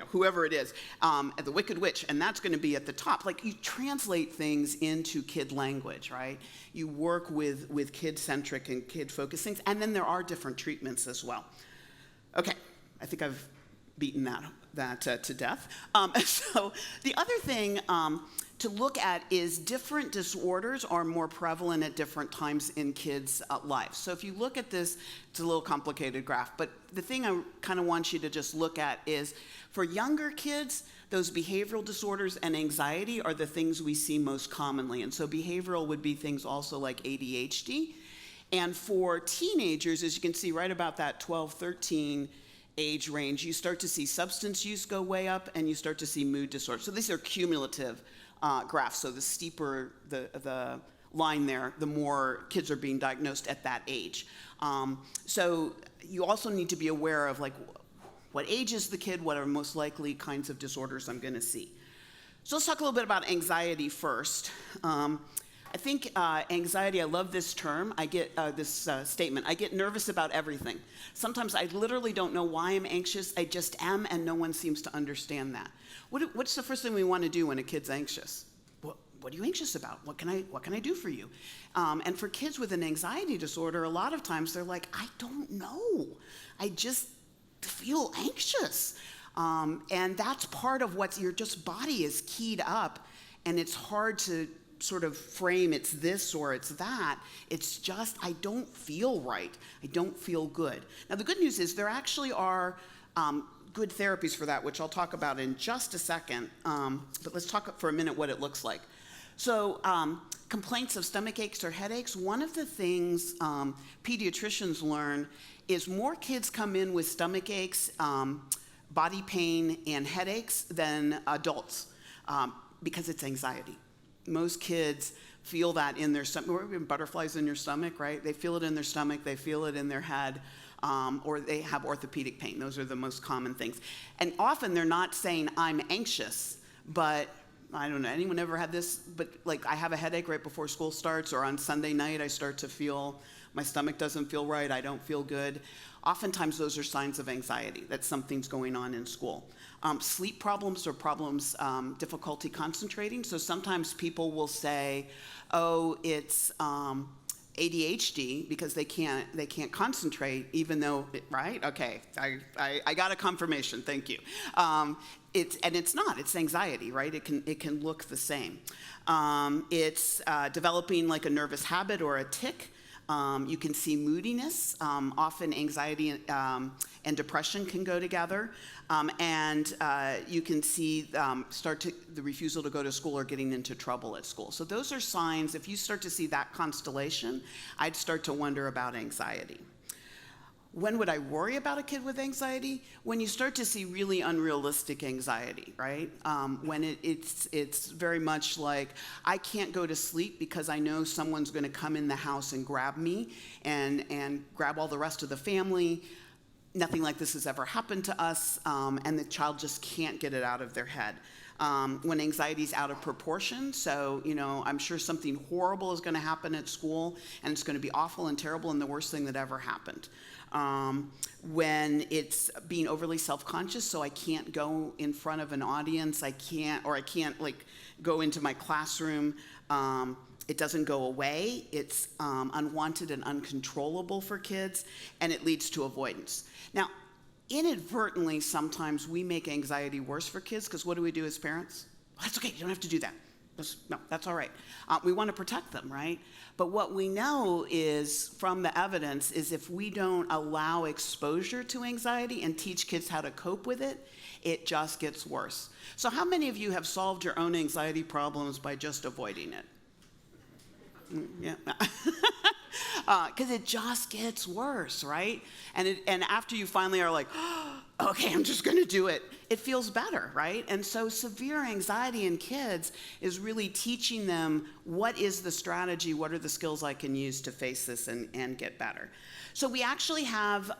whoever it is, the Wicked Witch, and that's going to be at the top. Like, you translate things into kid language, right? You work with kid-centric and kid-focused things, and then there are different treatments as well. Okay, I think I've beaten that to death. So the other thing to look at is different disorders are more prevalent at different times in kids' lives. So if you look at this, it's a little complicated graph, but the thing I kind of want you to just look at is for younger kids, those behavioral disorders and anxiety are the things we see most commonly. And so behavioral would be things also like ADHD. And for teenagers, as you can see right about that 12, 13 age range, you start to see substance use go way up and you start to see mood disorders. So these are cumulative graphs. So the steeper the line there, the more kids are being diagnosed at that age. So you also need to be aware of like what age is the kid, what are most likely kinds of disorders I'm going to see. So let's talk a little bit about anxiety first. I think anxiety, I love this term. I get this statement. I get nervous about everything. Sometimes I literally don't know why I'm anxious. I just am, and no one seems to understand that. What's the first thing we want to do when a kid's anxious? What are you anxious about? What can I do for you? And for kids with an anxiety disorder, a lot of times they're like, I don't know. I just feel anxious. And that's part of what your body is keyed up, and it's hard to sort of frame it's this or it's that. It's just, I don't feel right. I don't feel good. Now, the good news is there actually are good therapies for that, which I'll talk about in just a second. But let's talk for a minute what it looks like. So complaints of stomach aches or headaches, one of the things pediatricians learn is more kids come in with stomach aches, body pain, and headaches than adults because it's anxiety. Most kids feel that in their stomach, butterflies in your stomach, right? They feel it in their stomach, they feel it in their head, or they have orthopedic pain. Those are the most common things. And often they're not saying, I'm anxious, but I don't know, anyone ever had this? But like, I have a headache right before school starts, or on Sunday night I start to feel, my stomach doesn't feel right, I don't feel good. Oftentimes those are signs of anxiety, that something's going on in school. Sleep problems or problems, difficulty concentrating. So sometimes people will say, oh, it's ADHD because they can't concentrate, even though, right? Okay, I got a confirmation, thank you. It's not, it's anxiety, right? It can look the same. It's developing like a nervous habit or a tic. You can see moodiness. Often anxiety and depression can go together. And you can see the refusal to go to school or getting into trouble at school. So those are signs. If you start to see that constellation, I'd start to wonder about anxiety. When would I worry about a kid with anxiety? When you start to see really unrealistic anxiety, right? When it's very much like, I can't go to sleep because I know someone's going to come in the house and grab me and grab all the rest of the family. Nothing like this has ever happened to us, and the child just can't get it out of their head. When anxiety is out of proportion, so, I'm sure something horrible is going to happen at school, and it's going to be awful and terrible and the worst thing that ever happened. When it's being overly self-conscious, so I can't go in front of an audience, I can't like go into my classroom, it doesn't go away, it's unwanted and uncontrollable for kids, and it leads to avoidance. Now, inadvertently, sometimes we make anxiety worse for kids, because what do we do as parents? Well, that's okay, you don't have to do that. No, that's all right. We want to protect them, right? But what we know is, from the evidence, is if we don't allow exposure to anxiety and teach kids how to cope with it, it just gets worse. So how many of you have solved your own anxiety problems by just avoiding it? Yeah. because it just gets worse, right? And after you finally are like, okay, I'm just going to do it, it feels better, right? And so severe anxiety in kids is really teaching them what is the strategy, what are the skills I can use to face this and get better. So we actually have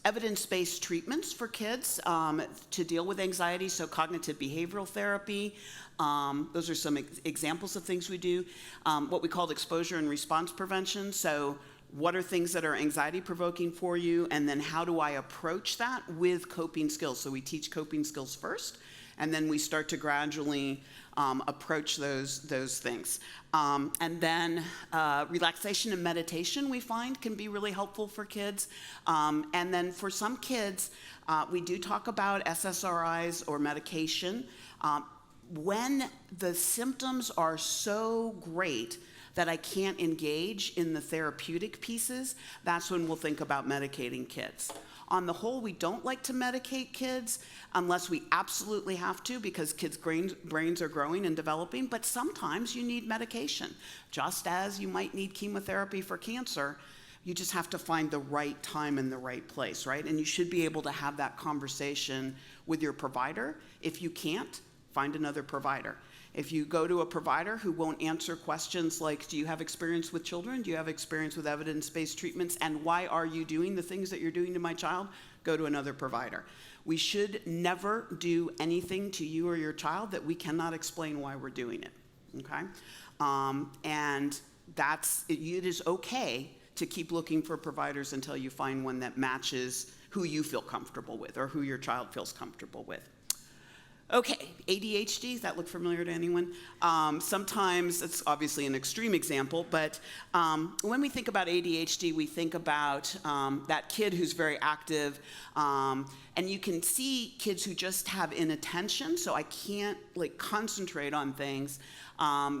evidence-based treatments for kids to deal with anxiety, so cognitive behavioral therapy. Those are some examples of things we do. What we call exposure and response prevention. So what are things that are anxiety provoking for you, and then how do I approach that with coping skills? So we teach coping skills first, and then we start to gradually approach those things. And then relaxation and meditation, we find, can be really helpful for kids. And then for some kids, we do talk about SSRIs or medication. When the symptoms are so great that I can't engage in the therapeutic pieces, that's when we'll think about medicating kids. On the whole, we don't like to medicate kids unless we absolutely have to, because kids' brains are growing and developing, but sometimes you need medication. Just as you might need chemotherapy for cancer, you just have to find the right time and the right place, right? And you should be able to have that conversation with your provider. If you can't, find another provider. If you go to a provider who won't answer questions like, do you have experience with children? Do you have experience with evidence-based treatments? And why are you doing the things that you're doing to my child? Go to another provider. We should never do anything to you or your child that we cannot explain why we're doing it, okay? And it is okay to keep looking for providers until you find one that matches who you feel comfortable with or who your child feels comfortable with. Okay, ADHD, does that look familiar to anyone? Sometimes, it's obviously an extreme example, but when we think about ADHD, we think about that kid who's very active, and you can see kids who just have inattention, so I can't concentrate on things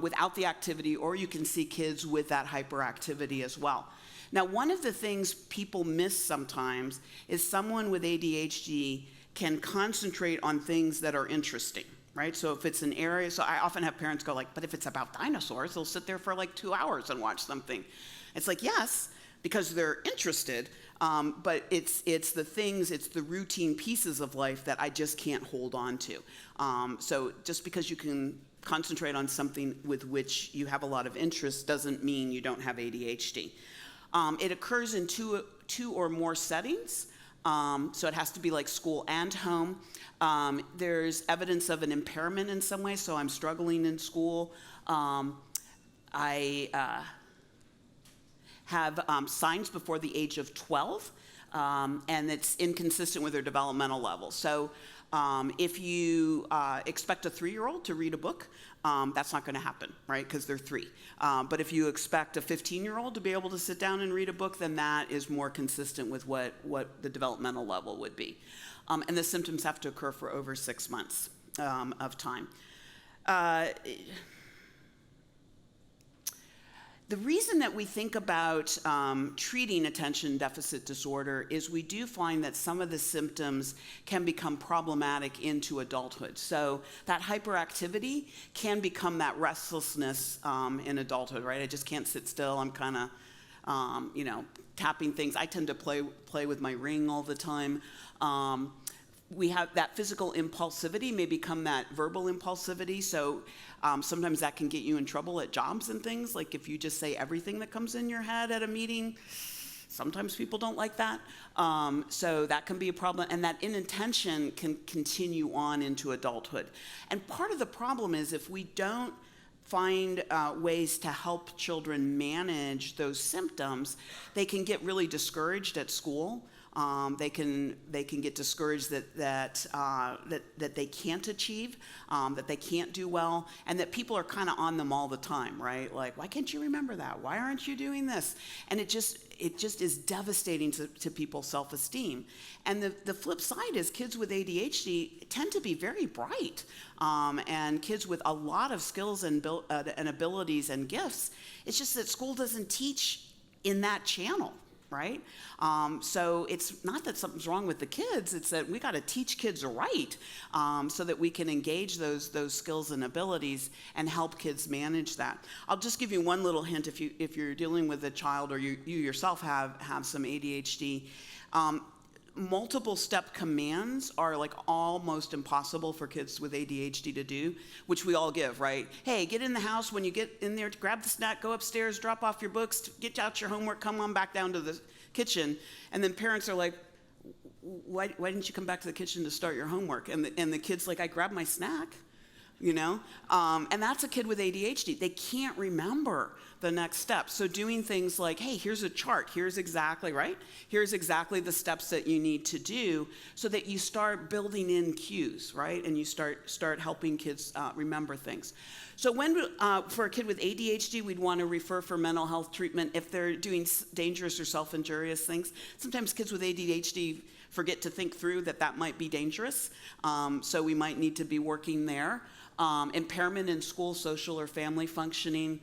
without the activity, or you can see kids with that hyperactivity as well. Now, one of the things people miss sometimes is someone with ADHD can concentrate on things that are interesting, right? So if it's an area, so I often have parents go but if it's about dinosaurs, they'll sit there for 2 hours and watch something. It's yes, because they're interested, but it's the routine pieces of life that I just can't hold on to. So just because you can concentrate on something with which you have a lot of interest doesn't mean you don't have ADHD. It occurs in two or more settings. So it has to be school and home. There's evidence of an impairment in some way, so I'm struggling in school. I have signs before the age of 12, and it's inconsistent with their developmental level. So if you expect a 3-year-old to read a book, that's not going to happen, right, because they're 3. But if you expect a 15-year-old to be able to sit down and read a book, then that is more consistent with what the developmental level would be. And the symptoms have to occur for over 6 months of time. The reason that we think about treating attention deficit disorder is we do find that some of the symptoms can become problematic into adulthood. So that hyperactivity can become that restlessness in adulthood, right? I just can't sit still. I'm kind of, tapping things. I tend to play with my ring all the time. We have that physical impulsivity may become that verbal impulsivity. So sometimes that can get you in trouble at jobs and things. Like if you just say everything that comes in your head at a meeting, sometimes people don't like that. So that can be a problem. And that inattention can continue on into adulthood. And part of the problem is if we don't find ways to help children manage those symptoms, they can get really discouraged at school. They can get discouraged that they can't achieve, that they can't do well, and that people are kind of on them all the time, right? Like, why can't you remember that? Why aren't you doing this? And it just is devastating to people's self-esteem. And the flip side is kids with ADHD tend to be very bright, and kids with a lot of skills and abilities and gifts. It's just that school doesn't teach in that channel. right? So it's not that something's wrong with the kids, it's that we got to teach kids right, so that we can engage those skills and abilities and help kids manage that. I'll just give you one little hint if you're dealing with a child or you yourself have some ADHD. Multiple step commands are like almost impossible for kids with ADHD to do, which we all give, right? Hey, get in the house. When you get in there, grab the snack, go upstairs, drop off your books, get out your homework, come on back down to the kitchen. And then parents are like, why didn't you come back to the kitchen to start your homework? And the kid's like, I grabbed my snack. And that's a kid with ADHD. They can't remember the next step. So doing things like, hey, here's a chart. Here's exactly, right? Here's exactly the steps that you need to do, so that you start building in cues, right? And you start helping kids remember things. So when, for a kid with ADHD, we'd want to refer for mental health treatment if they're doing dangerous or self-injurious things. Sometimes kids with ADHD forget to think through that might be dangerous. So we might need to be working there. Impairment in school, social, or family functioning.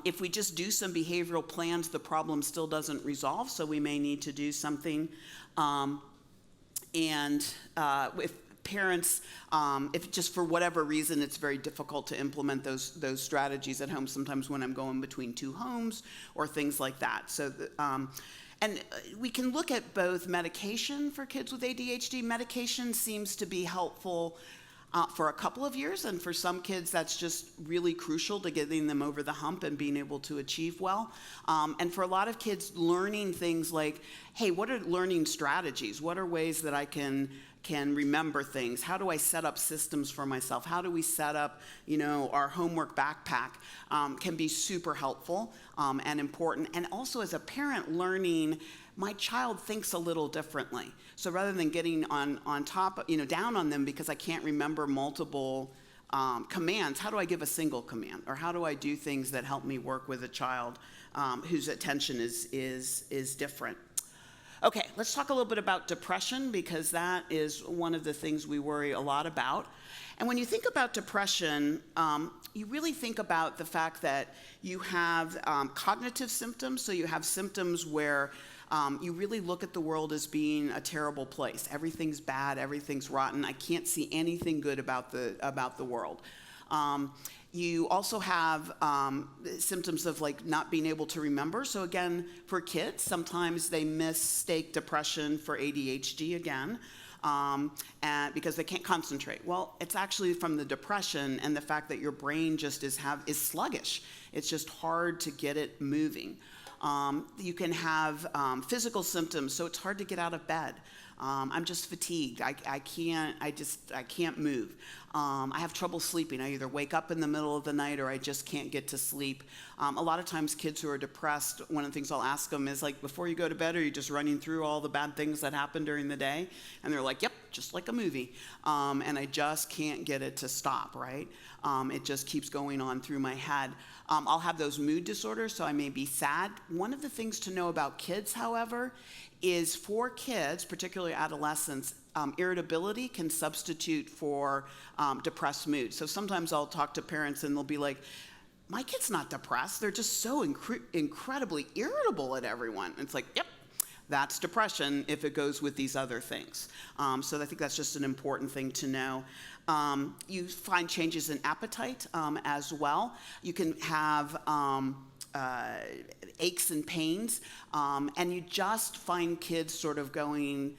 If we just do some behavioral plans, the problem still doesn't resolve, so we may need to do something. If parents, if just for whatever reason it's very difficult to implement those strategies at home, sometimes when I'm going between two homes or things like that. So we can look at both medication for kids with ADHD. Medication seems to be helpful for a couple of years, and for some kids that's just really crucial to getting them over the hump and being able to achieve well. And for a lot of kids, learning things like, hey, what are learning strategies? What are ways that I can remember things? How do I set up systems for myself? How do we set up, our homework backpack can be super helpful and important. And also as a parent, learning, my child thinks a little differently. So rather than getting on top, down on them because I can't remember multiple commands, how do I give a single command? Or how do I do things that help me work with a child whose attention is different? Okay, let's talk a little bit about depression, because that is one of the things we worry a lot about. And when you think about depression, you really think about the fact that you have cognitive symptoms. So you have symptoms where you really look at the world as being a terrible place. Everything's bad, everything's rotten. I can't see anything good about the world. You also have symptoms of like not being able to remember. So again, for kids, sometimes they mistake depression for ADHD again, and because they can't concentrate. Well, it's actually from the depression and the fact that your brain just is sluggish. It's just hard to get it moving. You can have physical symptoms, so it's hard to get out of bed. I'm just fatigued. I can't move. I have trouble sleeping. I either wake up in the middle of the night or I just can't get to sleep. A lot of times kids who are depressed, one of the things I'll ask them is like, before you go to bed, are you just running through all the bad things that happen during the day? And they're like, yep, just like a movie. And I just can't get it to stop, right? It just keeps going on through my head. I'll have those mood disorders, so I may be sad. One of the things to know about kids, however, is for kids, particularly adolescents, irritability can substitute for depressed mood. So sometimes I'll talk to parents and they'll be like, my kid's not depressed. They're just so incredibly irritable at everyone. And it's like, yep, that's depression if it goes with these other things. So I think that's just an important thing to know. You find changes in appetite as well. You can have aches and pains, and you just find kids sort of going,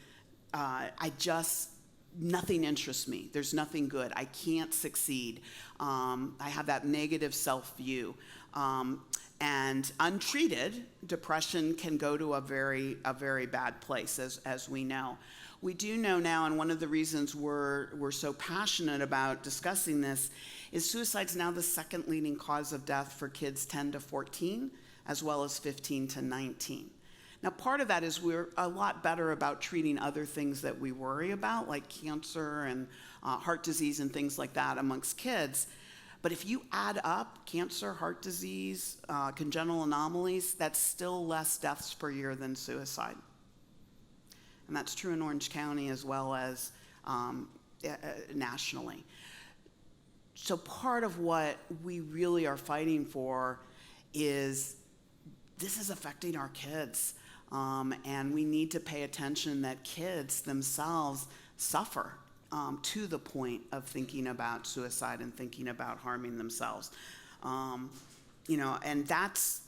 nothing interests me. There's nothing good. I can't succeed. I have that negative self-view. And untreated, depression can go to a very bad place, as we know. We do know now, and one of the reasons we're so passionate about discussing this, is suicide's now the second leading cause of death for kids 10 to 14, as well as 15 to 19. Now, part of that is we're a lot better about treating other things that we worry about, like cancer and heart disease and things like that amongst kids. But if you add up cancer, heart disease, congenital anomalies, that's still less deaths per year than suicide. And that's true in Orange County as well as nationally. So part of what we really are fighting for is this is affecting our kids. And we need to pay attention that kids themselves suffer to the point of thinking about suicide and thinking about harming themselves. And that's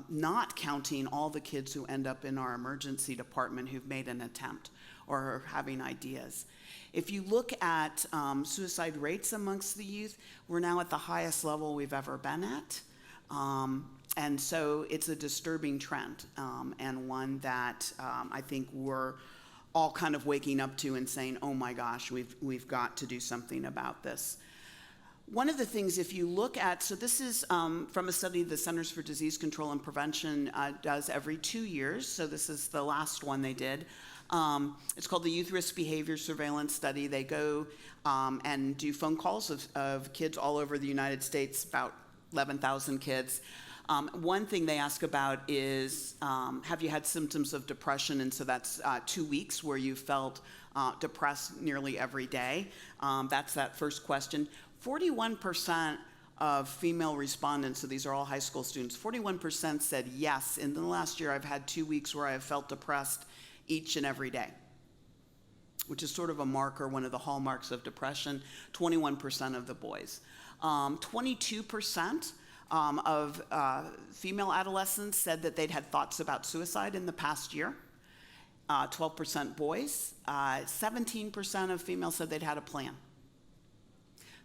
not counting all the kids who end up in our emergency department who've made an attempt or are having ideas. If you look at suicide rates amongst the youth, we're now at the highest level we've ever been at. And so it's a disturbing trend, and one that I think we're all kind of waking up to and saying, oh my gosh, we've got to do something about this. One of the things, if you look at, so this is from a study the Centers for Disease Control and Prevention does every 2 years, so this is the last one they did. It's called the Youth Risk Behavior Surveillance Study. They go and do phone calls of kids all over the United States, about 11,000 kids. One thing they ask about is, have you had symptoms of depression? And so that's 2 weeks where you felt depressed nearly every day. That's that first question. 41% of female respondents, so these are all high school students, 41% said yes, in the last year I've had 2 weeks where I have felt depressed each and every day, which is sort of a marker, one of the hallmarks of depression. 21% of the boys. 22% of female adolescents said that they'd had thoughts about suicide in the past year. 12% boys. 17% of females said they'd had a plan.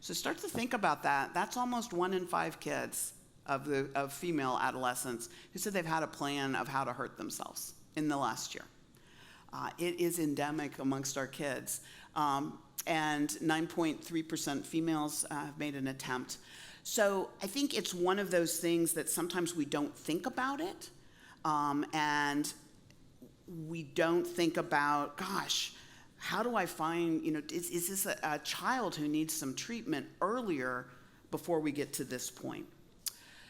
So start to think about that. That's almost 1 in 5 kids of female adolescents who said they've had a plan of how to hurt themselves in the last year. It is endemic amongst our kids. And 9.3% females have made an attempt. So I think it's one of those things that sometimes we don't think about it. And we don't think about, gosh, how do I find, is this a child who needs some treatment earlier before we get to this point?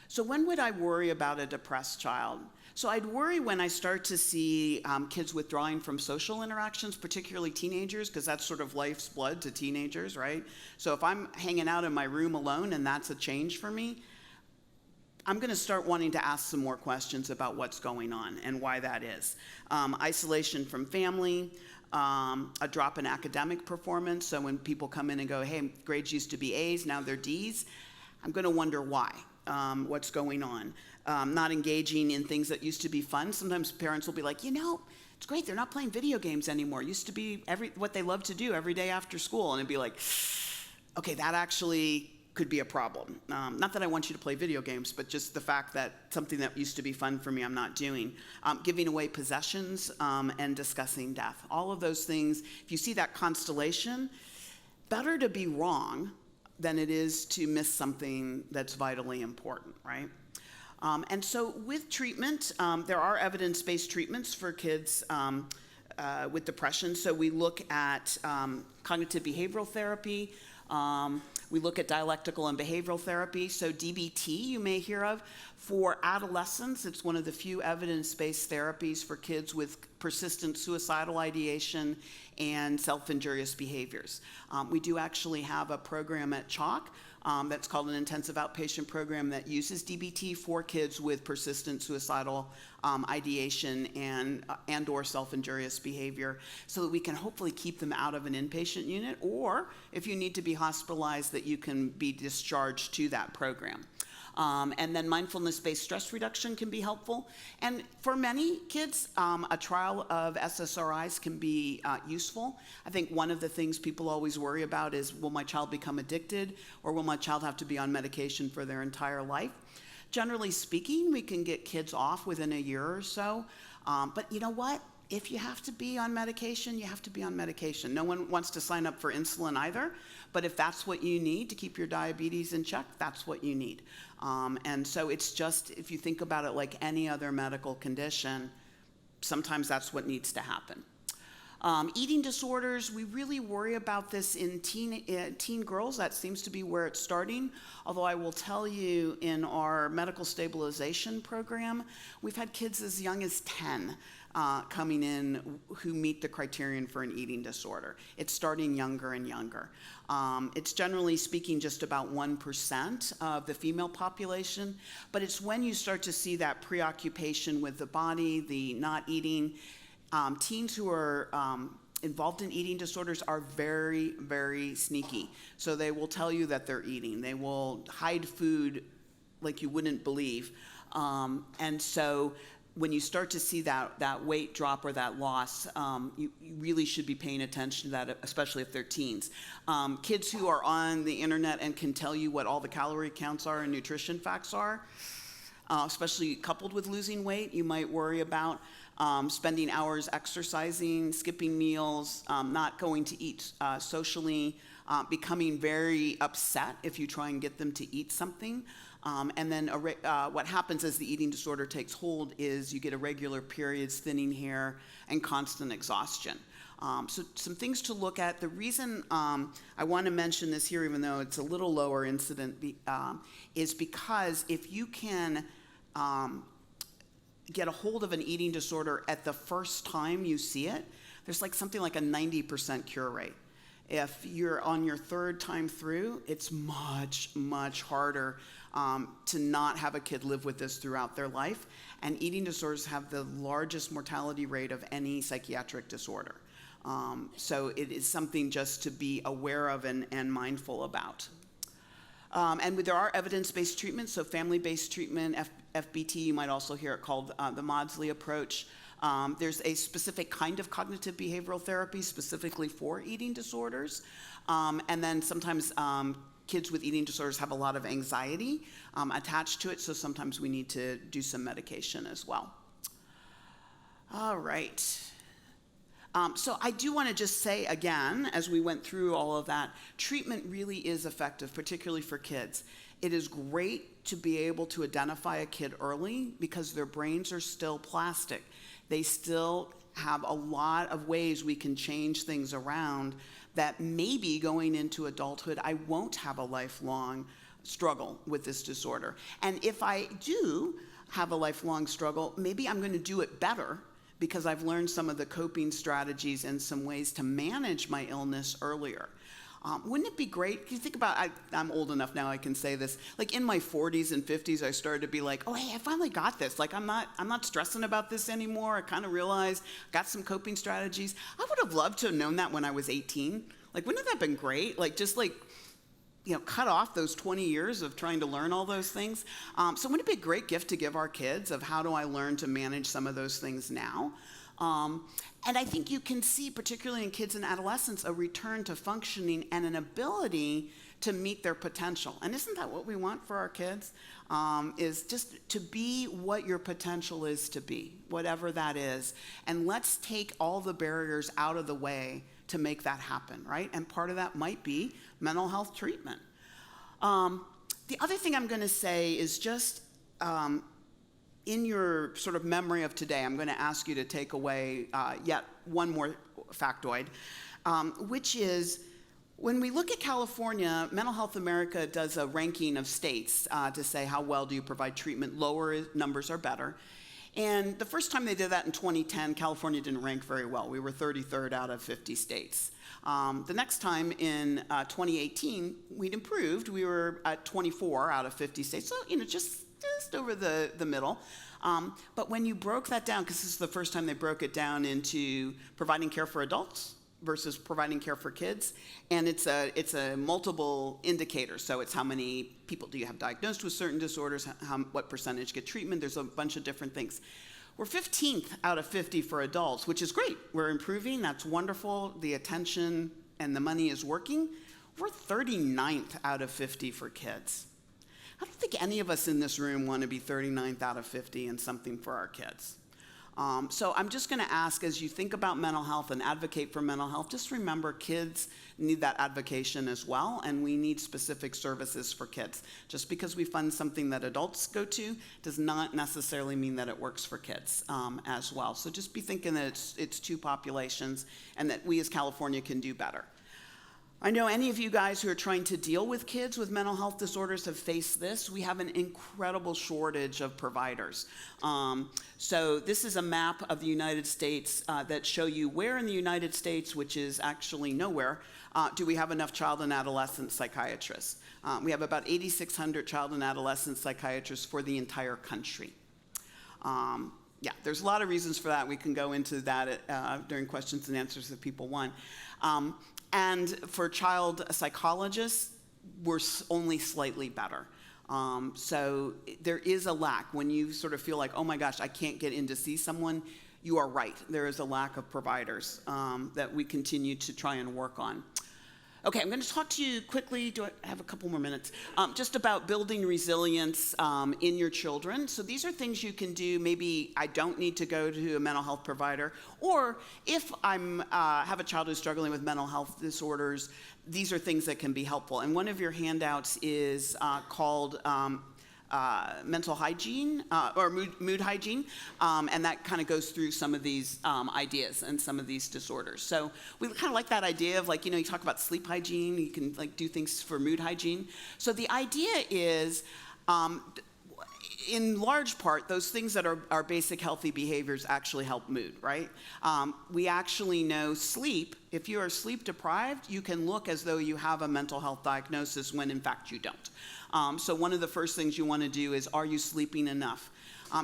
So when would I worry about a depressed child? So I'd worry when I start to see kids withdrawing from social interactions, particularly teenagers, because that's sort of life's blood to teenagers, right? So if I'm hanging out in my room alone and that's a change for me, I'm going to start wanting to ask some more questions about what's going on and why that is. Isolation from family, a drop in academic performance. So when people come in and go, hey, grades used to be A's, now they're D's, I'm going to wonder why, what's going on. Not engaging in things that used to be fun. Sometimes parents will be like, it's great, they're not playing video games anymore. It used to be what they love to do every day after school. And it'd be like, okay, that actually could be a problem. Not that I want you to play video games, but just the fact that something that used to be fun for me, I'm not doing. Giving away possessions and discussing death. All of those things, if you see that constellation, better to be wrong than it is to miss something that's vitally important, right? And so with treatment, there are evidence-based treatments for kids with depression. So we look at cognitive behavioral therapy. We look at dialectical and behavioral therapy. So DBT, you may hear of. For adolescents, it's one of the few evidence-based therapies for kids with persistent suicidal ideation and self-injurious behaviors. We do actually have a program at Chalk that's called an intensive outpatient program that uses DBT for kids with persistent suicidal ideation and or self-injurious behavior, so that we can hopefully keep them out of an inpatient unit, or if you need to be hospitalized, that you can be discharged to that program. And then mindfulness-based stress reduction can be helpful. And for many kids, a trial of SSRIs can be useful. I think one of the things people always worry about is, will my child become addicted, or will my child have to be on medication for their entire life? Generally speaking, we can get kids off within a year or so. But you know what? If you have to be on medication, you have to be on medication. No one wants to sign up for insulin either, but if that's what you need to keep your diabetes in check, that's what you need. And so it's just, if you think about it like any other medical condition, sometimes that's what needs to happen. Eating disorders, we really worry about this in teen girls. That seems to be where it's starting. Although I will tell you, in our medical stabilization program, we've had kids as young as 10 coming in who meet the criterion for an eating disorder. It's starting younger and younger. It's generally speaking just about 1% of the female population, but it's when you start to see that preoccupation with the body, the not eating. Teens who are involved in eating disorders are very, very sneaky. So they will tell you that they're eating. They will hide food like you wouldn't believe. And so when you start to see that weight drop or that loss, you really should be paying attention to that, especially if they're teens. Kids who are on the internet and can tell you what all the calorie counts are and nutrition facts are, especially coupled with losing weight, you might worry about. Spending hours exercising, skipping meals, not going to eat socially, becoming very upset if you try and get them to eat something. And then what happens as the eating disorder takes hold is you get irregular periods, thinning hair, and constant exhaustion. So some things to look at. The reason I want to mention this here, even though it's a little lower incident, is because if you can get a hold of an eating disorder at the first time you see it, there's something like a 90% cure rate. If you're on your third time through, it's much, much harder to not have a kid live with this throughout their life. And eating disorders have the largest mortality rate of any psychiatric disorder. So it is something just to be aware of and mindful about. And there are evidence-based treatments, so family-based treatment, FBT, you might also hear it called the Maudsley approach. There's a specific kind of cognitive behavioral therapy specifically for eating disorders. And then sometimes kids with eating disorders have a lot of anxiety attached to it, so sometimes we need to do some medication as well. All right. So I do want to just say again, as we went through all of that, treatment really is effective, particularly for kids. It is great to be able to identify a kid early because their brains are still plastic. They still have a lot of ways we can change things around that maybe going into adulthood, I won't have a lifelong struggle with this disorder. And if I do have a lifelong struggle, maybe I'm going to do it better because I've learned some of the coping strategies and some ways to manage my illness earlier. Wouldn't it be great? You think about, I'm old enough now I can say this, in my 40s and 50s I started to be like, oh hey, I finally got this. I'm not stressing about this anymore. I kind of realized, got some coping strategies. I would have loved to have known that when I was 18. Wouldn't that have been great? Cut off those 20 years of trying to learn all those things. So wouldn't it be a great gift to give our kids of how do I learn to manage some of those things now? And I think you can see, particularly in kids and adolescents, a return to functioning and an ability to meet their potential. And isn't that what we want for our kids? Is just to be what your potential is to be, whatever that is. And let's take all the barriers out of the way to make that happen, right? And part of that might be mental health treatment. The other thing I'm going to say is just in your sort of memory of today, I'm going to ask you to take away yet one more factoid, which is when we look at California, Mental Health America does a ranking of states to say how well do you provide treatment. Lower numbers are better. And the first time they did that in 2010, California didn't rank very well. We were 33rd out of 50 states. The next time in 2018, we'd improved. We were at 24 out of 50 states, so just over the middle. But when you broke that down, because this is the first time they broke it down into providing care for adults versus providing care for kids, and it's a multiple indicator. So it's how many people do you have diagnosed with certain disorders, what percentage get treatment. There's a bunch of different things. We're 15th out of 50 for adults, which is great. We're improving. That's wonderful. The attention and the money is working. We're 39th out of 50 for kids. I don't think any of us in this room want to be 39th out of 50 and something for our kids. So I'm just going to ask, as you think about mental health and advocate for mental health, just remember kids need that advocation as well, and we need specific services for kids. Just because we fund something that adults go to does not necessarily mean that it works for kids as well. So just be thinking that it's two populations and that we as California can do better. I know any of you guys who are trying to deal with kids with mental health disorders have faced this. We have an incredible shortage of providers. So this is a map of the United States that show you where in the United States, which is actually nowhere, do we have enough child and adolescent psychiatrists. We have about 8,600 child and adolescent psychiatrists for the entire country. Yeah, there's a lot of reasons for that. We can go into that during questions and answers if people want. And for child psychologists, we're only slightly better. So there is a lack. When you sort of feel like, oh my gosh, I can't get in to see someone, you are right. There is a lack of providers that we continue to try and work on. Okay, I'm going to talk to you quickly, do I have a couple more minutes, just about building resilience in your children. So these are things you can do. Maybe I don't need to go to a mental health provider, or if I'm have a child who's struggling with mental health disorders, these are things that can be helpful. And one of your handouts is called mental hygiene or mood hygiene, and that kind of goes through some of these ideas and some of these disorders. So we kind of like that idea of, like, you know, you talk about sleep hygiene, you can like do things for mood hygiene. So the idea is, in large part, those things that are basic healthy behaviors actually help mood, right? We actually know sleep, if you are sleep deprived, you can look as though you have a mental health diagnosis when in fact you don't. So one of the first things you want to do is, are you sleeping enough?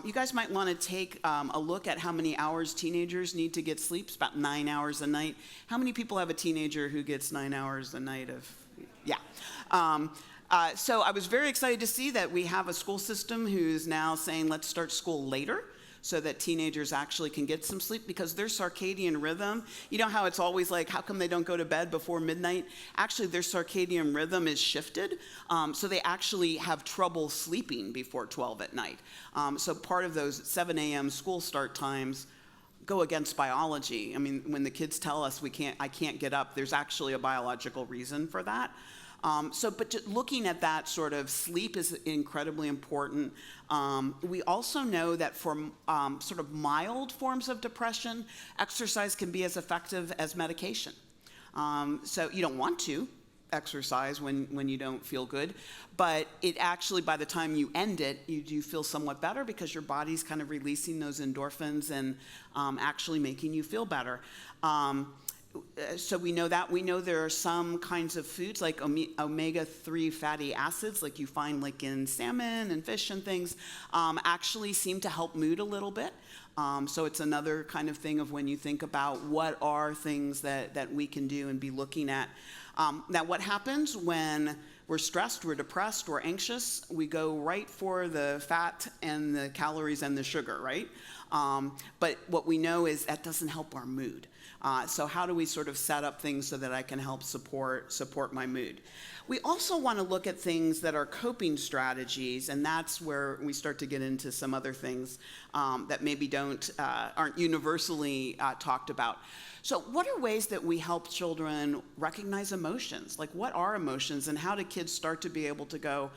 You guys might want to take a look at how many hours teenagers need to get sleep. It's about 9 hours a night. How many people have a teenager who gets 9 hours a night of, yeah. So I was very excited to see that we have a school system who's now saying, let's start school later, so that teenagers actually can get some sleep, because their circadian rhythm, you know how it's always like, how come they don't go to bed before midnight? Actually, their circadian rhythm is shifted, so they actually have trouble sleeping before 12 at night. So part of those 7 a.m. school start times go against biology. I mean, when the kids tell us I can't get up, there's actually a biological reason for that. But looking at that sort of sleep is incredibly important. We also know that for sort of mild forms of depression, exercise can be as effective as medication. So you don't want to exercise when you don't feel good, but it actually, by the time you end it, you do feel somewhat better, because your body's kind of releasing those endorphins and actually making you feel better. So we know that. We know there are some kinds of foods like omega-3 fatty acids, like you find like in salmon and fish and things, actually seem to help mood a little bit. So it's another kind of thing of when you think about what are things that we can do and be looking at. Now, what happens when we're stressed, we're depressed, we're anxious? We go right for the fat and the calories and the sugar, right? But what we know is that doesn't help our mood. So how do we sort of set up things so that I can help support my mood? We also want to look at things that are coping strategies, and that's where we start to get into some other things that maybe aren't universally talked about. So what are ways that we help children recognize emotions? Like, what are emotions, and how do kids start to be able to go,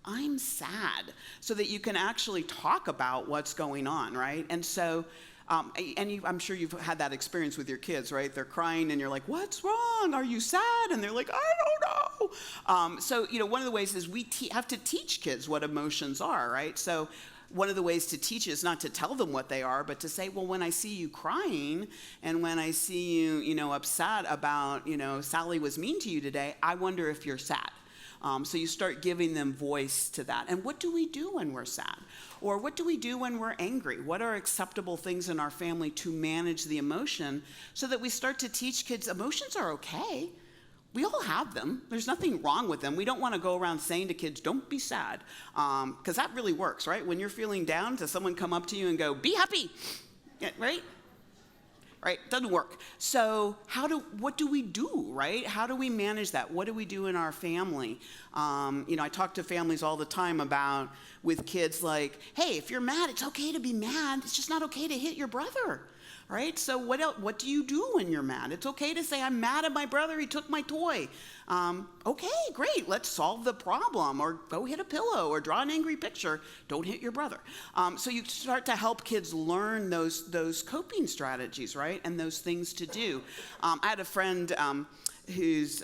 I'm sad, so that you can actually talk about what's going on, right? And so, I'm sure you've had that experience with your kids, right? They're crying and you're like, what's wrong? Are you sad? And they're like, I don't know. So, you know, one of the ways is we have to teach kids what emotions are, right? So one of the ways to teach is not to tell them what they are, but to say, well, when I see you crying and when I see you, you know, upset about, you know, Sally was mean to you today, I wonder if you're sad. So you start giving them voice to that. And what do we do when we're sad? Or what do we do when we're angry? What are acceptable things in our family to manage the emotion, so that we start to teach kids emotions are okay. We all have them. There's nothing wrong with them. We don't want to go around saying to kids, don't be sad, because that really works, right? When you're feeling down, does someone come up to you and go, be happy, yeah, right? Right? Doesn't work. So what do we do, right? How do we manage that? What do we do in our family? You know, I talk to families all the time about, with kids, like, hey, if you're mad, it's okay to be mad. It's just not okay to hit your brother, right? So what do you do when you're mad? It's okay to say, I'm mad at my brother, he took my toy. Okay, great, let's solve the problem, or go hit a pillow, or draw an angry picture. Don't hit your brother. So you start to help kids learn those coping strategies, right, and those things to do. I had a friend who's,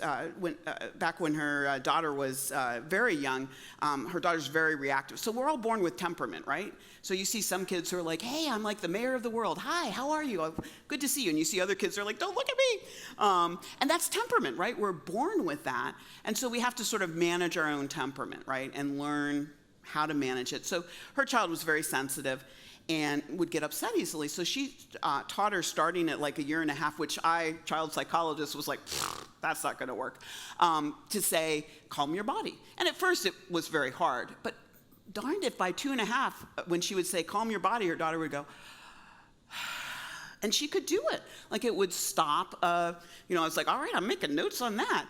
back when her daughter was very young, her daughter's very reactive. So we're all born with temperament, right? So you see some kids who are like, hey, I'm like the mayor of the world. Hi, how are you? Good to see you. And you see other kids who are like, don't look at me. And that's temperament, right? We're born with that. And so we have to sort of manage our own temperament, right? And learn how to manage it. So her child was very sensitive and would get upset easily. So she taught her starting at like 1.5 years, which child psychologist, was like, that's not gonna work, to say, calm your body. And at first it was very hard, but darned if by 2.5, when she would say, calm your body, her daughter would go, and she could do it. Like it would stop, I was like, all right, I'm making notes on that.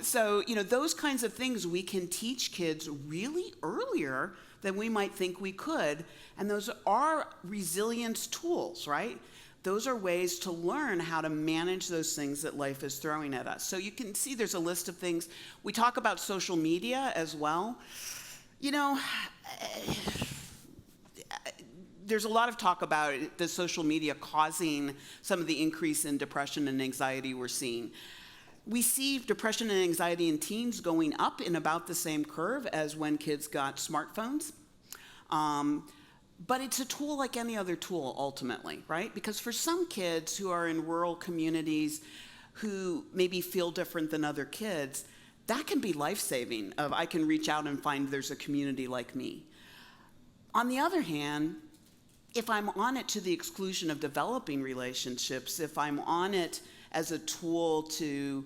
So, those kinds of things we can teach kids really earlier than we might think we could. And those are resilience tools, right? Those are ways to learn how to manage those things that life is throwing at us. So you can see there's a list of things. We talk about social media as well. There's a lot of talk about the social media causing some of the increase in depression and anxiety we're seeing. We see depression and anxiety in teens going up in about the same curve as when kids got smartphones. But it's a tool like any other tool, ultimately, right? Because for some kids who are in rural communities who maybe feel different than other kids, that can be life-saving, of I can reach out and find there's a community like me. On the other hand, if I'm on it to the exclusion of developing relationships, if I'm on it as a tool to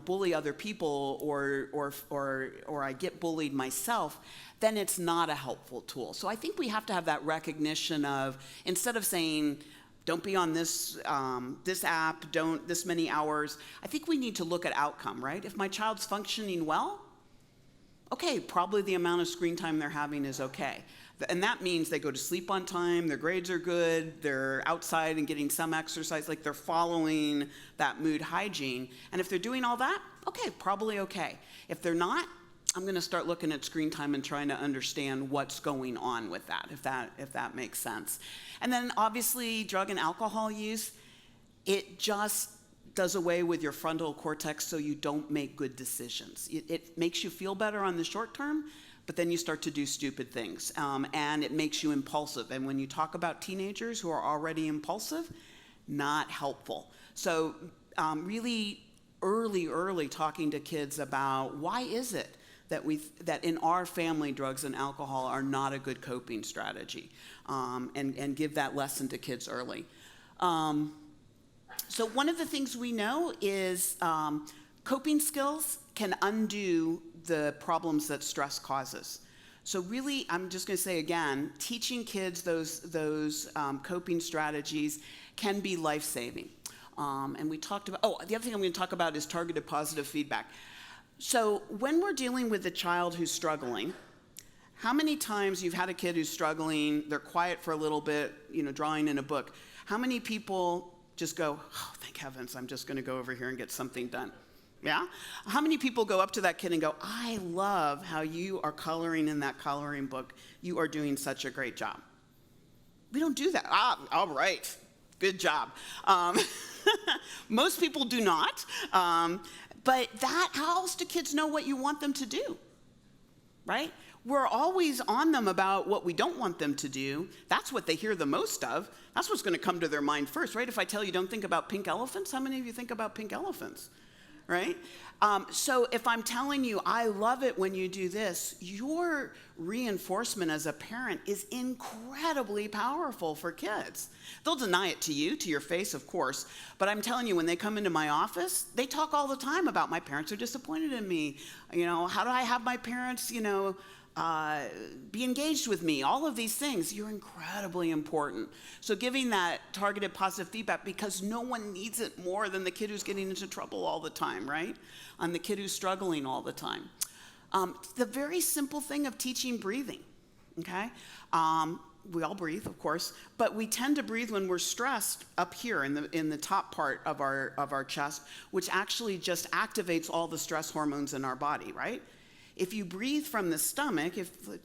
bully other people, or I get bullied myself, then it's not a helpful tool. So I think we have to have that recognition of, instead of saying, don't be on this app, don't this many hours, I think we need to look at outcome, right? If my child's functioning well, okay, probably the amount of screen time they're having is okay. And that means they go to sleep on time, their grades are good, they're outside and getting some exercise, like they're following that mood hygiene. And if they're doing all that, okay, probably okay. If they're not, I'm gonna start looking at screen time and trying to understand what's going on with that, if that makes sense. And then obviously drug and alcohol use, it just does away with your frontal cortex so you don't make good decisions. It makes you feel better on the short term, but then you start to do stupid things, and it makes you impulsive. And when you talk about teenagers who are already impulsive, not helpful. So really early talking to kids about why is it that in our family drugs and alcohol are not a good coping strategy, and give that lesson to kids early. So one of the things we know is coping skills can undo the problems that stress causes. So really, I'm just gonna say again, teaching kids those coping strategies can be life-saving. And we talked about, the other thing I'm gonna talk about is targeted positive feedback. So when we're dealing with a child who's struggling, how many times you've had a kid who's struggling, they're quiet for a little bit, drawing in a book. How many people just go, oh, thank heavens, I'm just gonna go over here and get something done? Yeah? How many people go up to that kid and go, I love how you are coloring in that coloring book. You are doing such a great job. We don't do that. All right, good job. Most people do not. But how else do kids know what you want them to do, right? We're always on them about what we don't want them to do. That's what they hear the most of. That's what's gonna come to their mind first, right? If I tell you don't think about pink elephants, how many of you think about pink elephants? Right? So if I'm telling you, I love it when you do this, your reinforcement as a parent is incredibly powerful for kids. They'll deny it to you, to your face, of course, but I'm telling you, when they come into my office, they talk all the time about my parents are disappointed in me. How do I have my parents, be engaged with me, all of these things. You're incredibly important. So giving that targeted positive feedback, because no one needs it more than the kid who's getting into trouble all the time, right? And the kid who's struggling all the time. The very simple thing of teaching breathing, okay? we all breathe, of course, but we tend to breathe when we're stressed up here in the top part of our chest, which actually just activates all the stress hormones in our body, right? If you breathe from the stomach,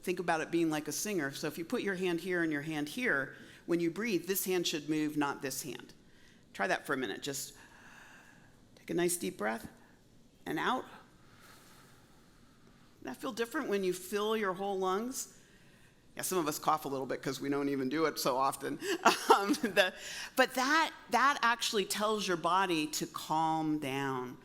think about it being like a singer. So if you put your hand here and your hand here, when you breathe, this hand should move, not this hand. Try that for a minute. Just take a nice deep breath and out. Does that feel different when you fill your whole lungs? Yeah, some of us cough a little bit because we don't even do it so often. But that actually tells your body to calm down.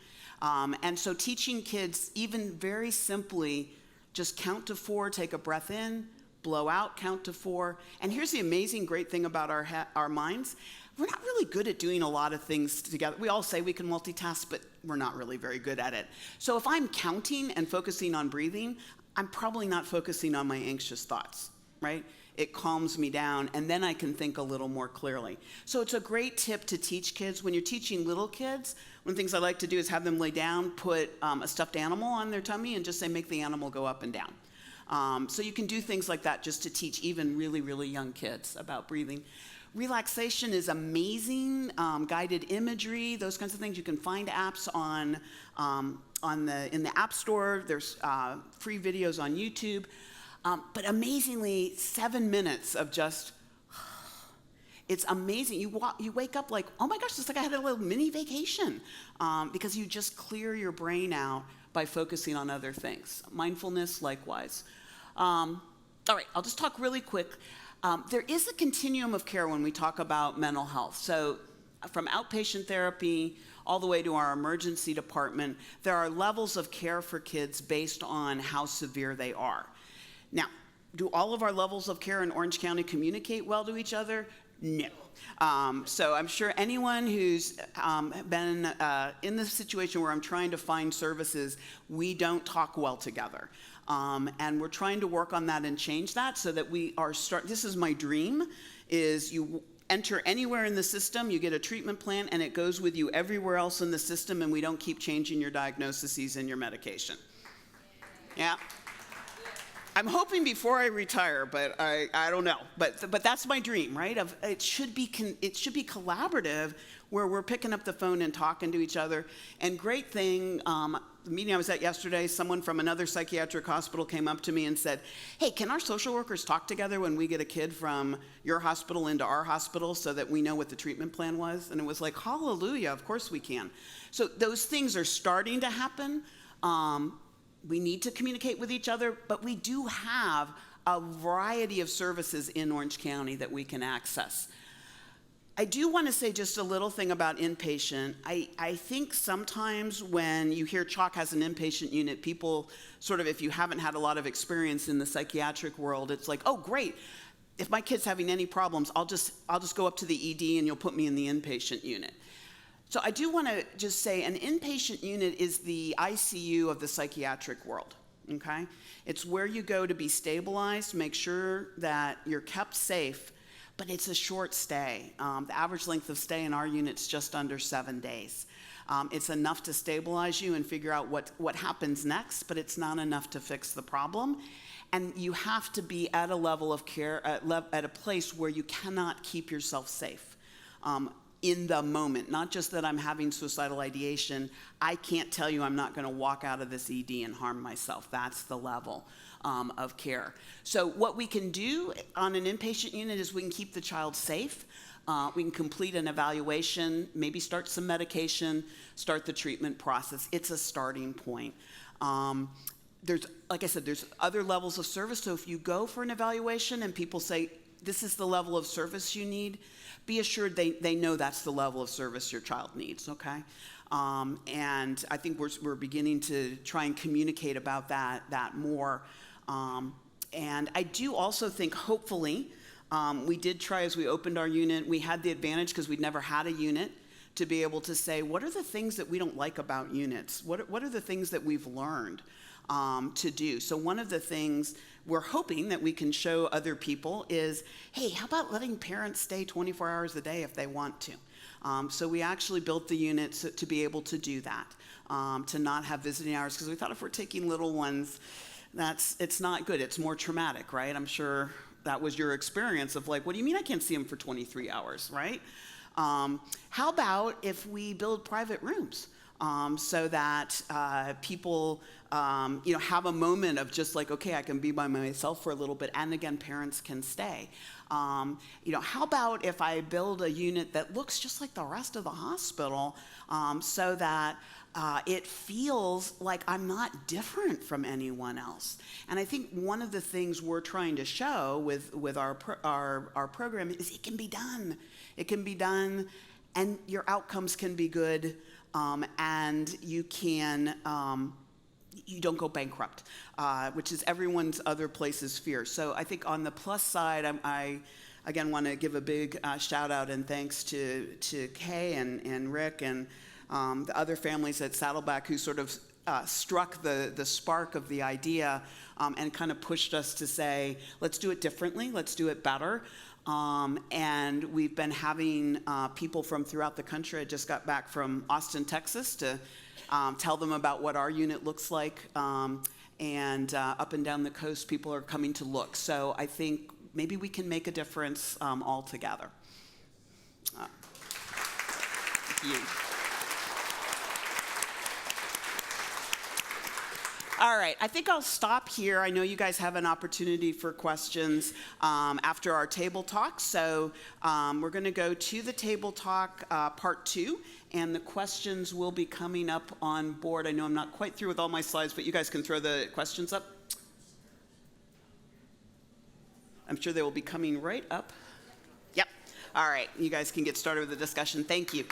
And so teaching kids, even very simply, just count to 4, take a breath in, blow out, count to 4. And here's the amazing great thing about our minds. We're not really good at doing a lot of things together. We all say we can multitask, but we're not really very good at it. So if I'm counting and focusing on breathing, I'm probably not focusing on my anxious thoughts, right? It calms me down, and then I can think a little more clearly. So it's a great tip to teach kids. When you're teaching little kids, one of the things I like to do is have them lay down, put a stuffed animal on their tummy, and just say, make the animal go up and down. So you can do things like that just to teach even really, really young kids about breathing. Relaxation is amazing, guided imagery, those kinds of things. You can find apps in the App Store. There's free videos on YouTube. But amazingly, 7 minutes of just, it's amazing. You wake up like, oh my gosh, it's like I had a little mini vacation, because you just clear your brain out by focusing on other things. Mindfulness, likewise. All right, I'll just talk really quick. There is a continuum of care when we talk about mental health. So from outpatient therapy all the way to our emergency department, there are levels of care for kids based on how severe they are. Now, do all of our levels of care in Orange County communicate well to each other? No. So I'm sure anyone who's been in this situation where I'm trying to find services, we don't talk well together. And we're trying to work on that and change that so that this is my dream, is you enter anywhere in the system, you get a treatment plan, and it goes with you everywhere else in the system, and we don't keep changing your diagnoses and your medication. Yeah. I'm hoping before I retire, but I don't know. But that's my dream, right? It should be collaborative, where we're picking up the phone and talking to each other. And great thing, the meeting I was at yesterday, someone from another psychiatric hospital came up to me and said, hey, can our social workers talk together when we get a kid from your hospital into our hospital so that we know what the treatment plan was? And it was like, hallelujah, of course we can. So those things are starting to happen. We need to communicate with each other, but we do have a variety of services in Orange County that we can access. I do want to say just a little thing about inpatient. I think sometimes when you hear CHOC has an inpatient unit, people sort of, if you haven't had a lot of experience in the psychiatric world, it's like, oh, great. If my kid's having any problems, I'll just go up to the ED and you'll put me in the inpatient unit. So I do want to just say an inpatient unit is the ICU of the psychiatric world, okay? It's where you go to be stabilized, make sure that you're kept safe, but it's a short stay. The average length of stay in our unit's just under 7 days. It's enough to stabilize you and figure out what happens next, but it's not enough to fix the problem. And you have to be at a level of care, at a place where you cannot keep yourself safe. In the moment, not just that I'm having suicidal ideation. I can't tell you I'm not going to walk out of this ED and harm myself. That's the level of care. So what we can do on an inpatient unit is we can keep the child safe. We can complete an evaluation, maybe start some medication, start the treatment process. It's a starting point. Like I said, there's other levels of service. So if you go for an evaluation and people say, this is the level of service you need, be assured they know that's the level of service your child needs, okay? And I think we're beginning to try and communicate about that more. And I do also think, hopefully, we did try as we opened our unit. We had the advantage because we'd never had a unit to be able to say, what are the things that we don't like about units? What are the things that we've learned to do? So one of the things we're hoping that we can show other people is, hey, how about letting parents stay 24 hours a day if they want to? So we actually built the units to be able to do that, to not have visiting hours, because we thought if we're taking little ones, it's not good. It's more traumatic, right? I'm sure that was your experience of like, what do you mean I can't see them for 23 hours, right? How about if we build private rooms? So that people, have a moment of just like, okay, I can be by myself for a little bit, and again, parents can stay. How about if I build a unit that looks just like the rest of the hospital, so that it feels like I'm not different from anyone else? And I think one of the things we're trying to show with our program is it can be done. It can be done, and your outcomes can be good. And you can, you don't go bankrupt, which is everyone's other place's fear. So I think on the plus side, I again want to give a big shout out and thanks to Kay and Rick and the other families at Saddleback who sort of struck the spark of the idea and kind of pushed us to say, let's do it differently, let's do it better. And we've been having people from throughout the country. I just got back from Austin, Texas to tell them about what our unit looks like. And up and down the coast, people are coming to look. So I think maybe we can make a difference all together. Thank you. All right, I think I'll stop here. I know you guys have an opportunity for questions after our table talk. So we're going to go to the table talk part 2, and the questions will be coming up on board. I know I'm not quite through with all my slides, but you guys can throw the questions up. I'm sure they will be coming right up. Yep. All right, you guys can get started with the discussion. Thank you.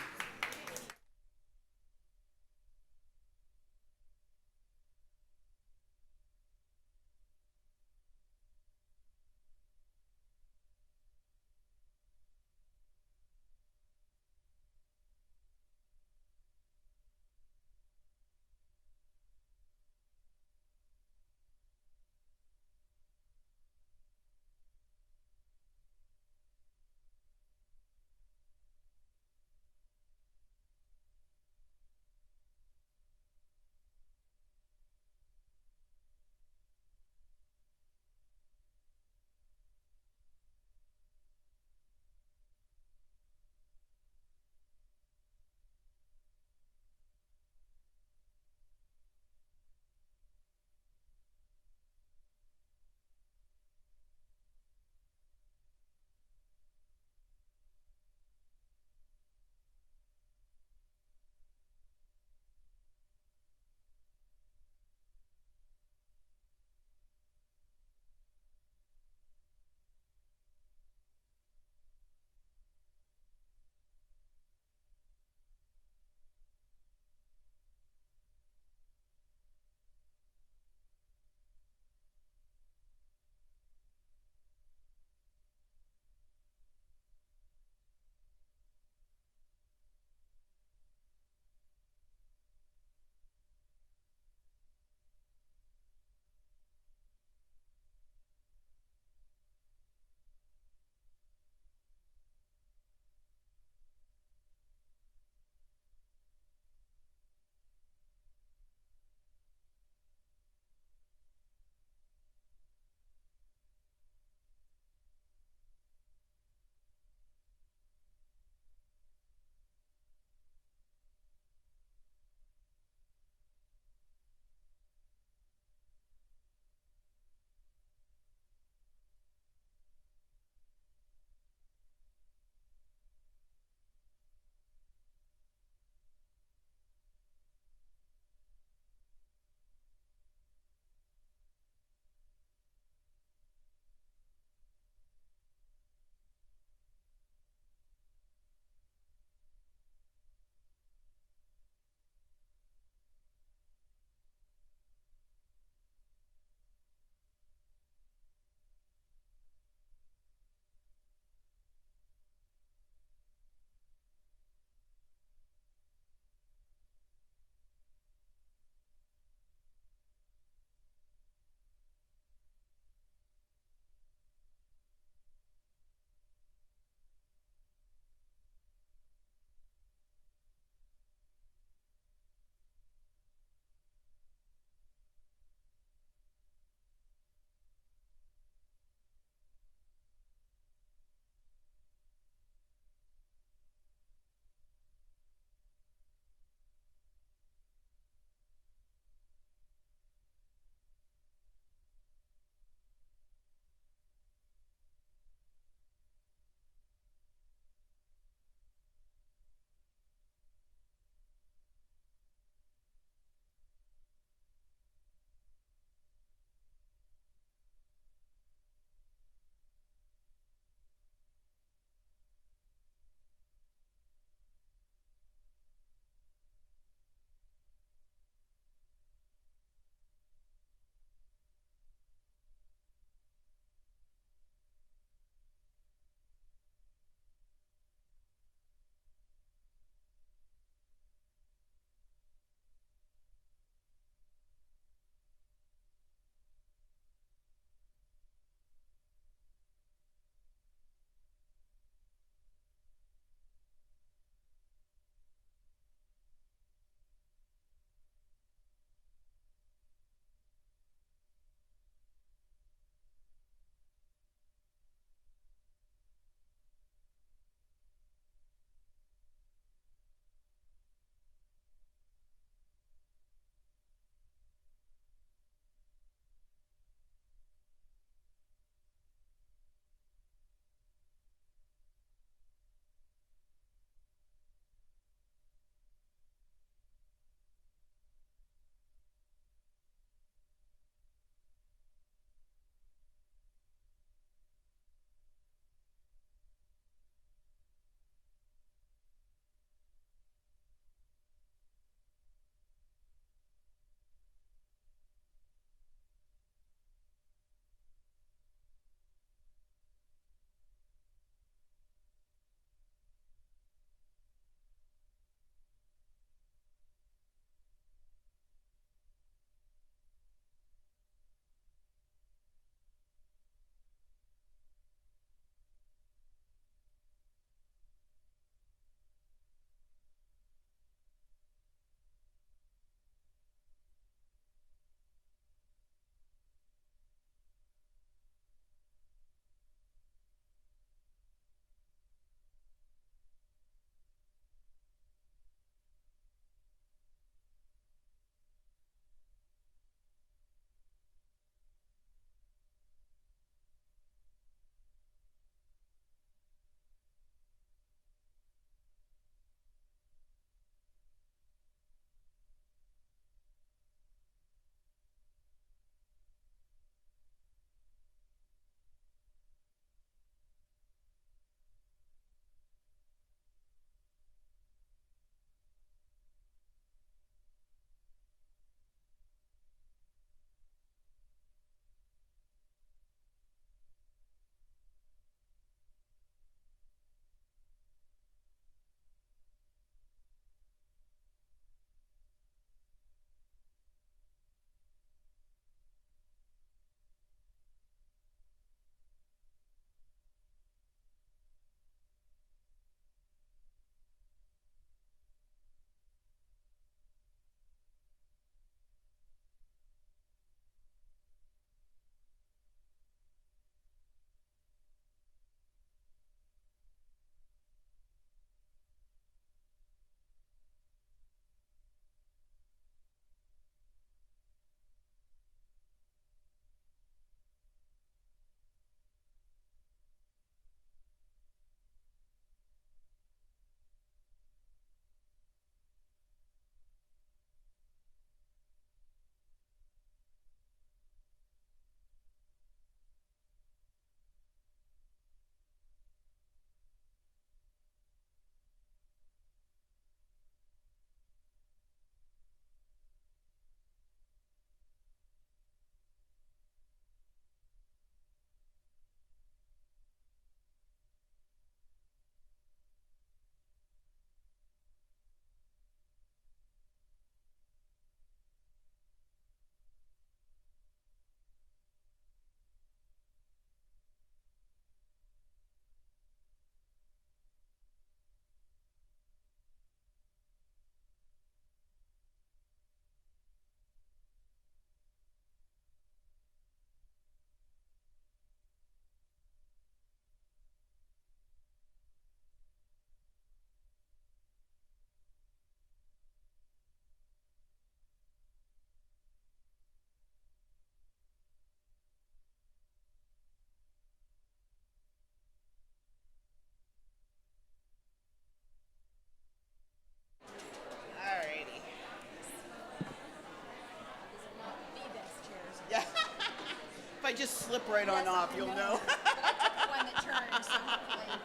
just slip right on off, you'll know. But I took the one that turned, so hopefully.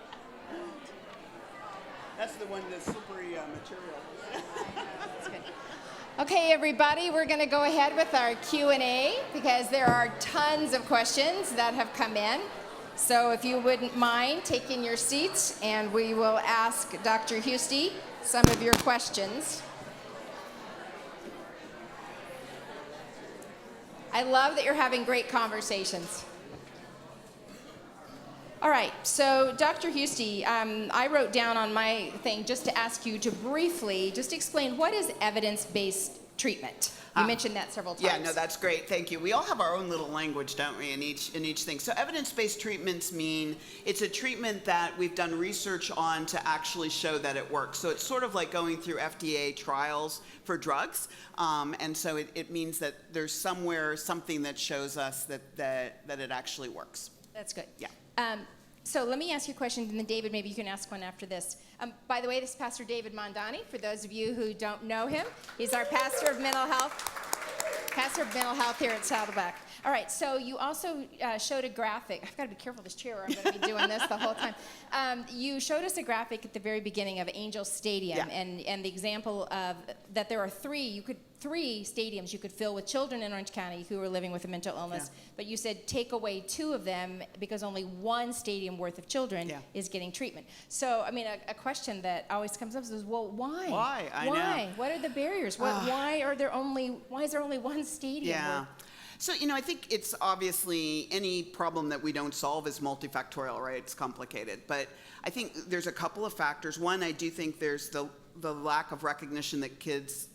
That's the one, the slippery material. That's good. Okay, everybody, we're going to go ahead with our Q&A because there are tons of questions that have come in. So if you wouldn't mind taking your seats, and we will ask Dr. Husty some of your questions. I love that you're having great conversations. All right, so Dr. Husty, I wrote down on my thing just to ask you to briefly just explain what is evidence-based treatment. You mentioned that several times. Yeah, no, that's great. Thank you. We all have our own little language, don't we, in each thing. So evidence-based treatments mean it's a treatment that we've done research on to actually show that it works. So it's sort of like going through FDA trials for drugs. And so it means that there's somewhere something that shows us that it actually works. That's good. Yeah. So let me ask you a question, and then David, maybe you can ask one after this. By the way, this is Pastor David Mondani. For those of you who don't know him, he's our pastor of mental health here at Saddleback. All right, so you also showed a graphic. I've got to be careful with this chair, or I'm going to be doing this the whole time. You showed us a graphic at the very beginning of Angel Stadium, Yeah. and the example of that there are three stadiums you could fill with children in Orange County who are living with a mental illness, but you said take away 2 of them because only 1 stadium worth of children is getting treatment. So, I mean, a question that always comes up is, well, why? Why? I know. Why? What are the barriers? Why is there only 1 stadium? Yeah. So, I think it's obviously any problem that we don't solve is multifactorial, right? It's complicated. But I think there's a couple of factors. One, I do think there's the lack of recognition that kids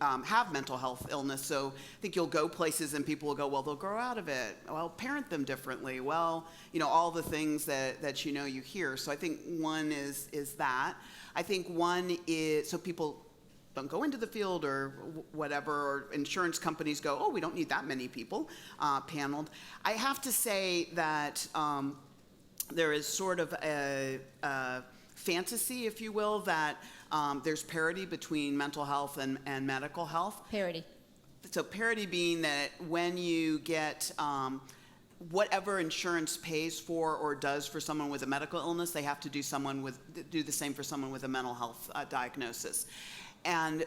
have mental health illness. So I think you'll go places and people will go, well, they'll grow out of it. Well, parent them differently. Well, all the things that you hear. So I think one is that. I think one is, so people don't go into the field or whatever, or insurance companies go, oh, we don't need that many people paneled. I have to say that there is sort of a fantasy, if you will, that there's parity between mental health and medical health. Parity. So parity being that when you get whatever insurance pays for or does for someone with a medical illness, they have to do the same for someone with a mental health diagnosis. And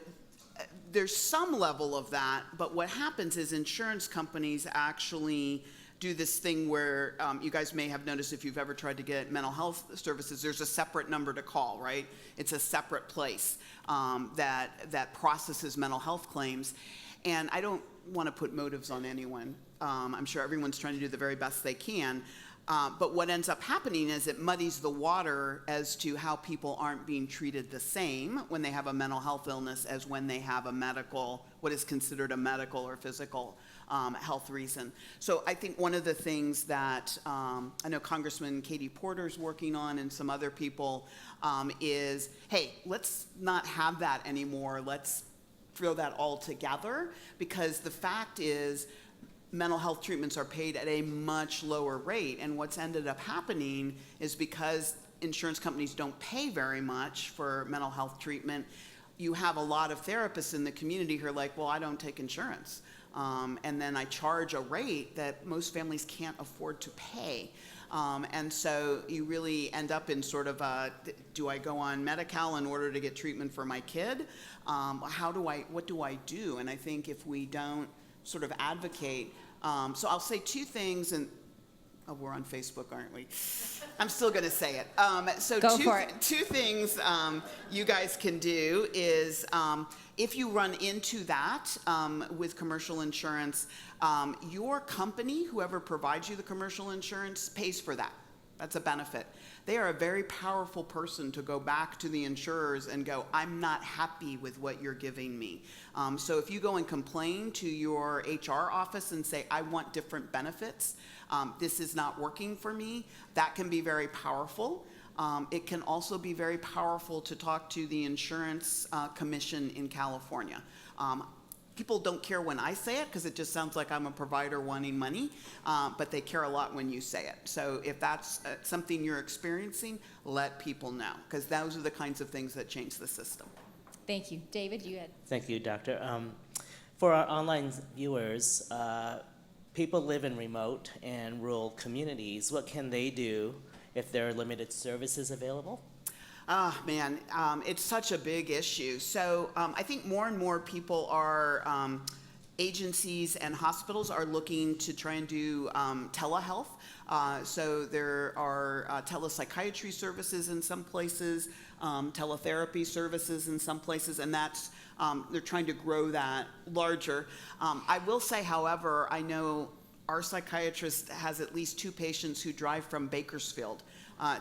there's some level of that, but what happens is insurance companies actually do this thing where you guys may have noticed if you've ever tried to get mental health services, there's a separate number to call, right? It's a separate place that processes mental health claims. And I don't want to put motives on anyone. I'm sure everyone's trying to do the very best they can. But what ends up happening is it muddies the water as to how people aren't being treated the same when they have a mental health illness as when they have what is considered a medical or physical health reason. So I think one of the things that I know Congressman Katie Porter's working on and some other people is, hey, let's not have that anymore. Let's throw that all together, because the fact is mental health treatments are paid at a much lower rate. And what's ended up happening is because insurance companies don't pay very much for mental health treatment, you have a lot of therapists in the community who are like, well, I don't take insurance. And then I charge a rate that most families can't afford to pay. And so you really end up in sort of do I go on Medi-Cal in order to get treatment for my kid? What do I do? And I think if we don't sort of advocate, so I'll say 2 things, and we're on Facebook, aren't we? I'm still going to say it. So Go for it. 2 things you guys can do is if you run into that with commercial insurance, your company, whoever provides you the commercial insurance, pays for that. That's a benefit. They are a very powerful person to go back to the insurers and go, I'm not happy with what you're giving me. So if you go and complain to your HR office and say, I want different benefits, this is not working for me, that can be very powerful. It can also be very powerful to talk to the insurance commission in California. People don't care when I say it because it just sounds like I'm a provider wanting money, but they care a lot when you say it. So if that's something you're experiencing, let people know, because those are the kinds of things that change the system. Thank you. David, you had. Thank you, Doctor. For our online viewers, people live in remote and rural communities. What can they do if there are limited services available? Ah, man, it's such a big issue. So I think more and more people are, agencies and hospitals are looking to try and do telehealth. So there are telepsychiatry services in some places, teletherapy services in some places, and that's they're trying to grow that larger. I will say, however, I know our psychiatrist has at least 2 patients who drive from Bakersfield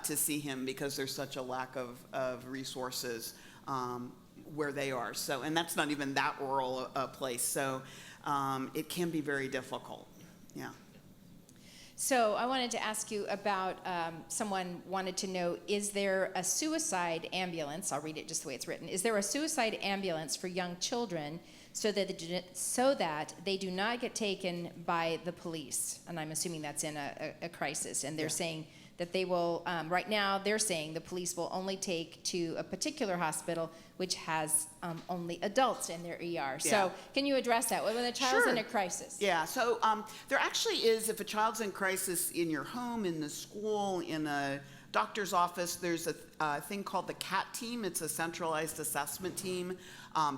to see him because there's such a lack of resources where they are. So, and that's not even that rural a place. So it can be very difficult. Yeah. So I wanted to ask you about, someone wanted to know, is there a suicide ambulance? I'll read it just the way it's written. Is there a suicide ambulance for young children so that they do not get taken by the police? And I'm assuming that's in a crisis. And they're saying that they will, right now they're saying the police will only take to a particular hospital which has only adults in their ER. So can you address that? When a child's in a crisis? Yeah, so there actually is, if a child's in crisis in your home, in the school, in a doctor's office, there's a thing called the CAT team. It's a centralized assessment team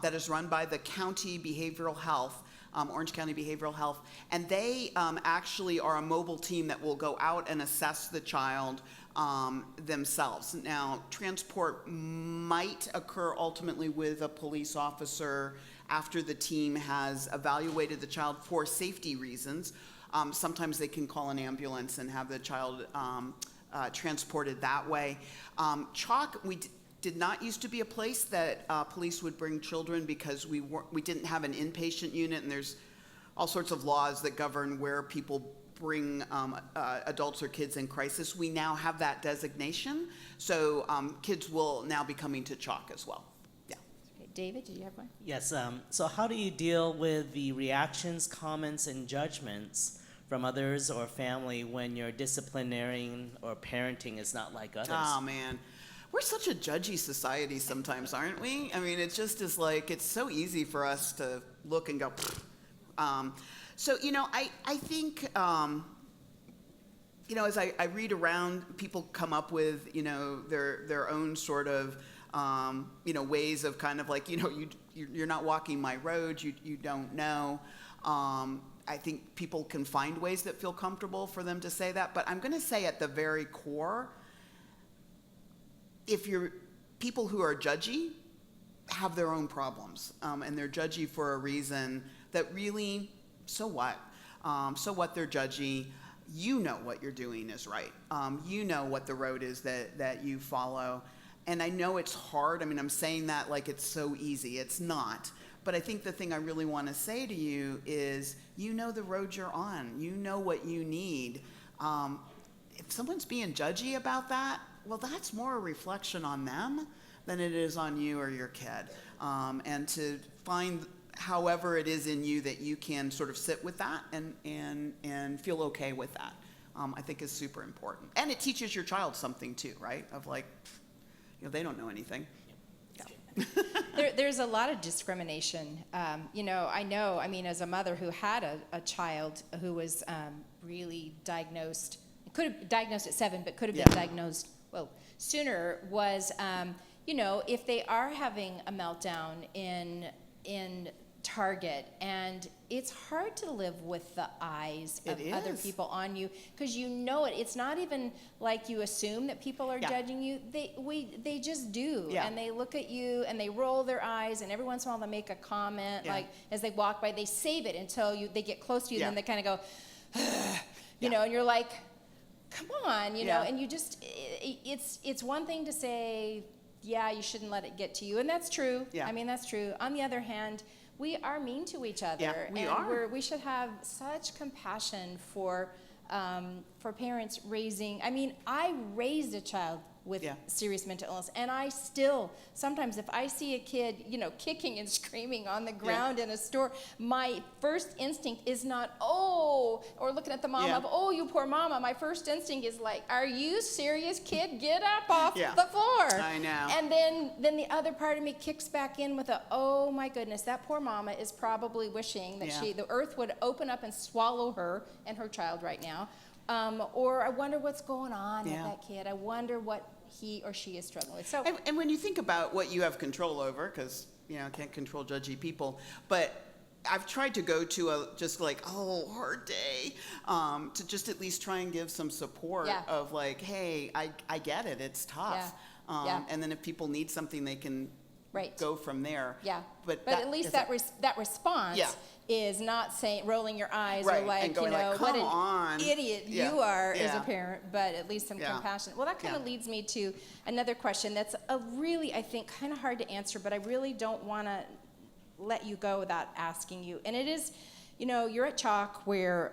that is run by the county behavioral health, Orange County Behavioral Health, and they actually are a mobile team that will go out and assess the child themselves. Now, transport might occur ultimately with a police officer after the team has evaluated the child for safety reasons. Sometimes they can call an ambulance and have the child transported that way. Chalk, we did not used to be a place that police would bring children because we didn't have an inpatient unit, and there's all sorts of laws that govern where people bring adults or kids in crisis. We now have that designation, so kids will now be coming to Chalk as well. Yeah. Okay, David, did you have one? Yes, so how do you deal with the reactions, comments, and judgments from others or family when your disciplinarian or parenting is not like others? Oh, man. We're such a judgy society sometimes, aren't we? I mean, it just is like, it's so easy for us to look and go, so, you know, I think, you know, as I read around, people come up with, you know, their own sort of, you know, ways of kind of like, you know, you're not walking my road, you don't know. I think people can find ways that feel comfortable for them to say that, but I'm going to say at the very core, if you're people who are judgy have their own problems, and they're judgy for a reason that really, so what? So what they're judgy, you know what you're doing is right. You know what the road is that you follow. And I know it's hard. I mean, I'm saying that like it's so easy. It's not. But I think the thing I really want to say to you is, you know the road you're on. You know what you need. If someone's being judgy about that, well, that's more a reflection on them than it is on you or your kid. And to find however it is in you that you can sort of sit with that and feel okay with that, I think is super important. And it teaches your child something too, right? Of like, you know, they don't know anything. Yeah. There's a lot of discrimination. You know, I mean, as a mother who had a child who was really diagnosed, could have diagnosed at 7, but could have been diagnosed sooner, was, you know, if they are having a meltdown in Target, and it's hard to live with the eyes of other people on you, because you know it. It's not even like you assume that people are judging you. They just do, and they look at you and they roll their eyes, and every once in a while they make a comment, like as they walk by. They save it until they get close to you, and then they kind of go, you know, and you're like, come on, you know, and you just, it's one thing to say, yeah, you shouldn't let it get to you, and that's true. I mean, that's true. On the other hand, we are mean to each other, and we should have such compassion for parents raising. I mean, I raised a child with Yeah. serious mental illness. And I still, sometimes if I see a kid, kicking and screaming on the ground in a store, my first instinct is not, oh, or looking at the mom Yeah. of, oh, you poor mama. My first instinct is like, are you serious, kid? Get up off Yeah. the floor. I know. And then the other part of me kicks back in with a, oh my goodness, that poor mama is probably wishing that Yeah. the earth would open up and swallow her and her child right now. Or I wonder what's going on with Yeah. that kid. I wonder what he or she is struggling with. So And when you think about what you have control over, because can't control judgy people, but I've tried to go to just like, oh, hard day, to just at least try and give some support Yeah. of like, hey, I get it, it's tough. Yeah. Yeah. And then if people need something, they can Right. go from there. yeah, But at least that response Yeah. is not saying rolling your eyes Right, or like, and going like, what "Come an on." idiot Yeah. you are as a Yeah. parent, but at least some Yeah. compassion. Well, that kind of Yeah. leads me to another question that's a really, I think, kind of hard to answer, but I really don't want to let you go without asking you. And it is, you're at Chalk where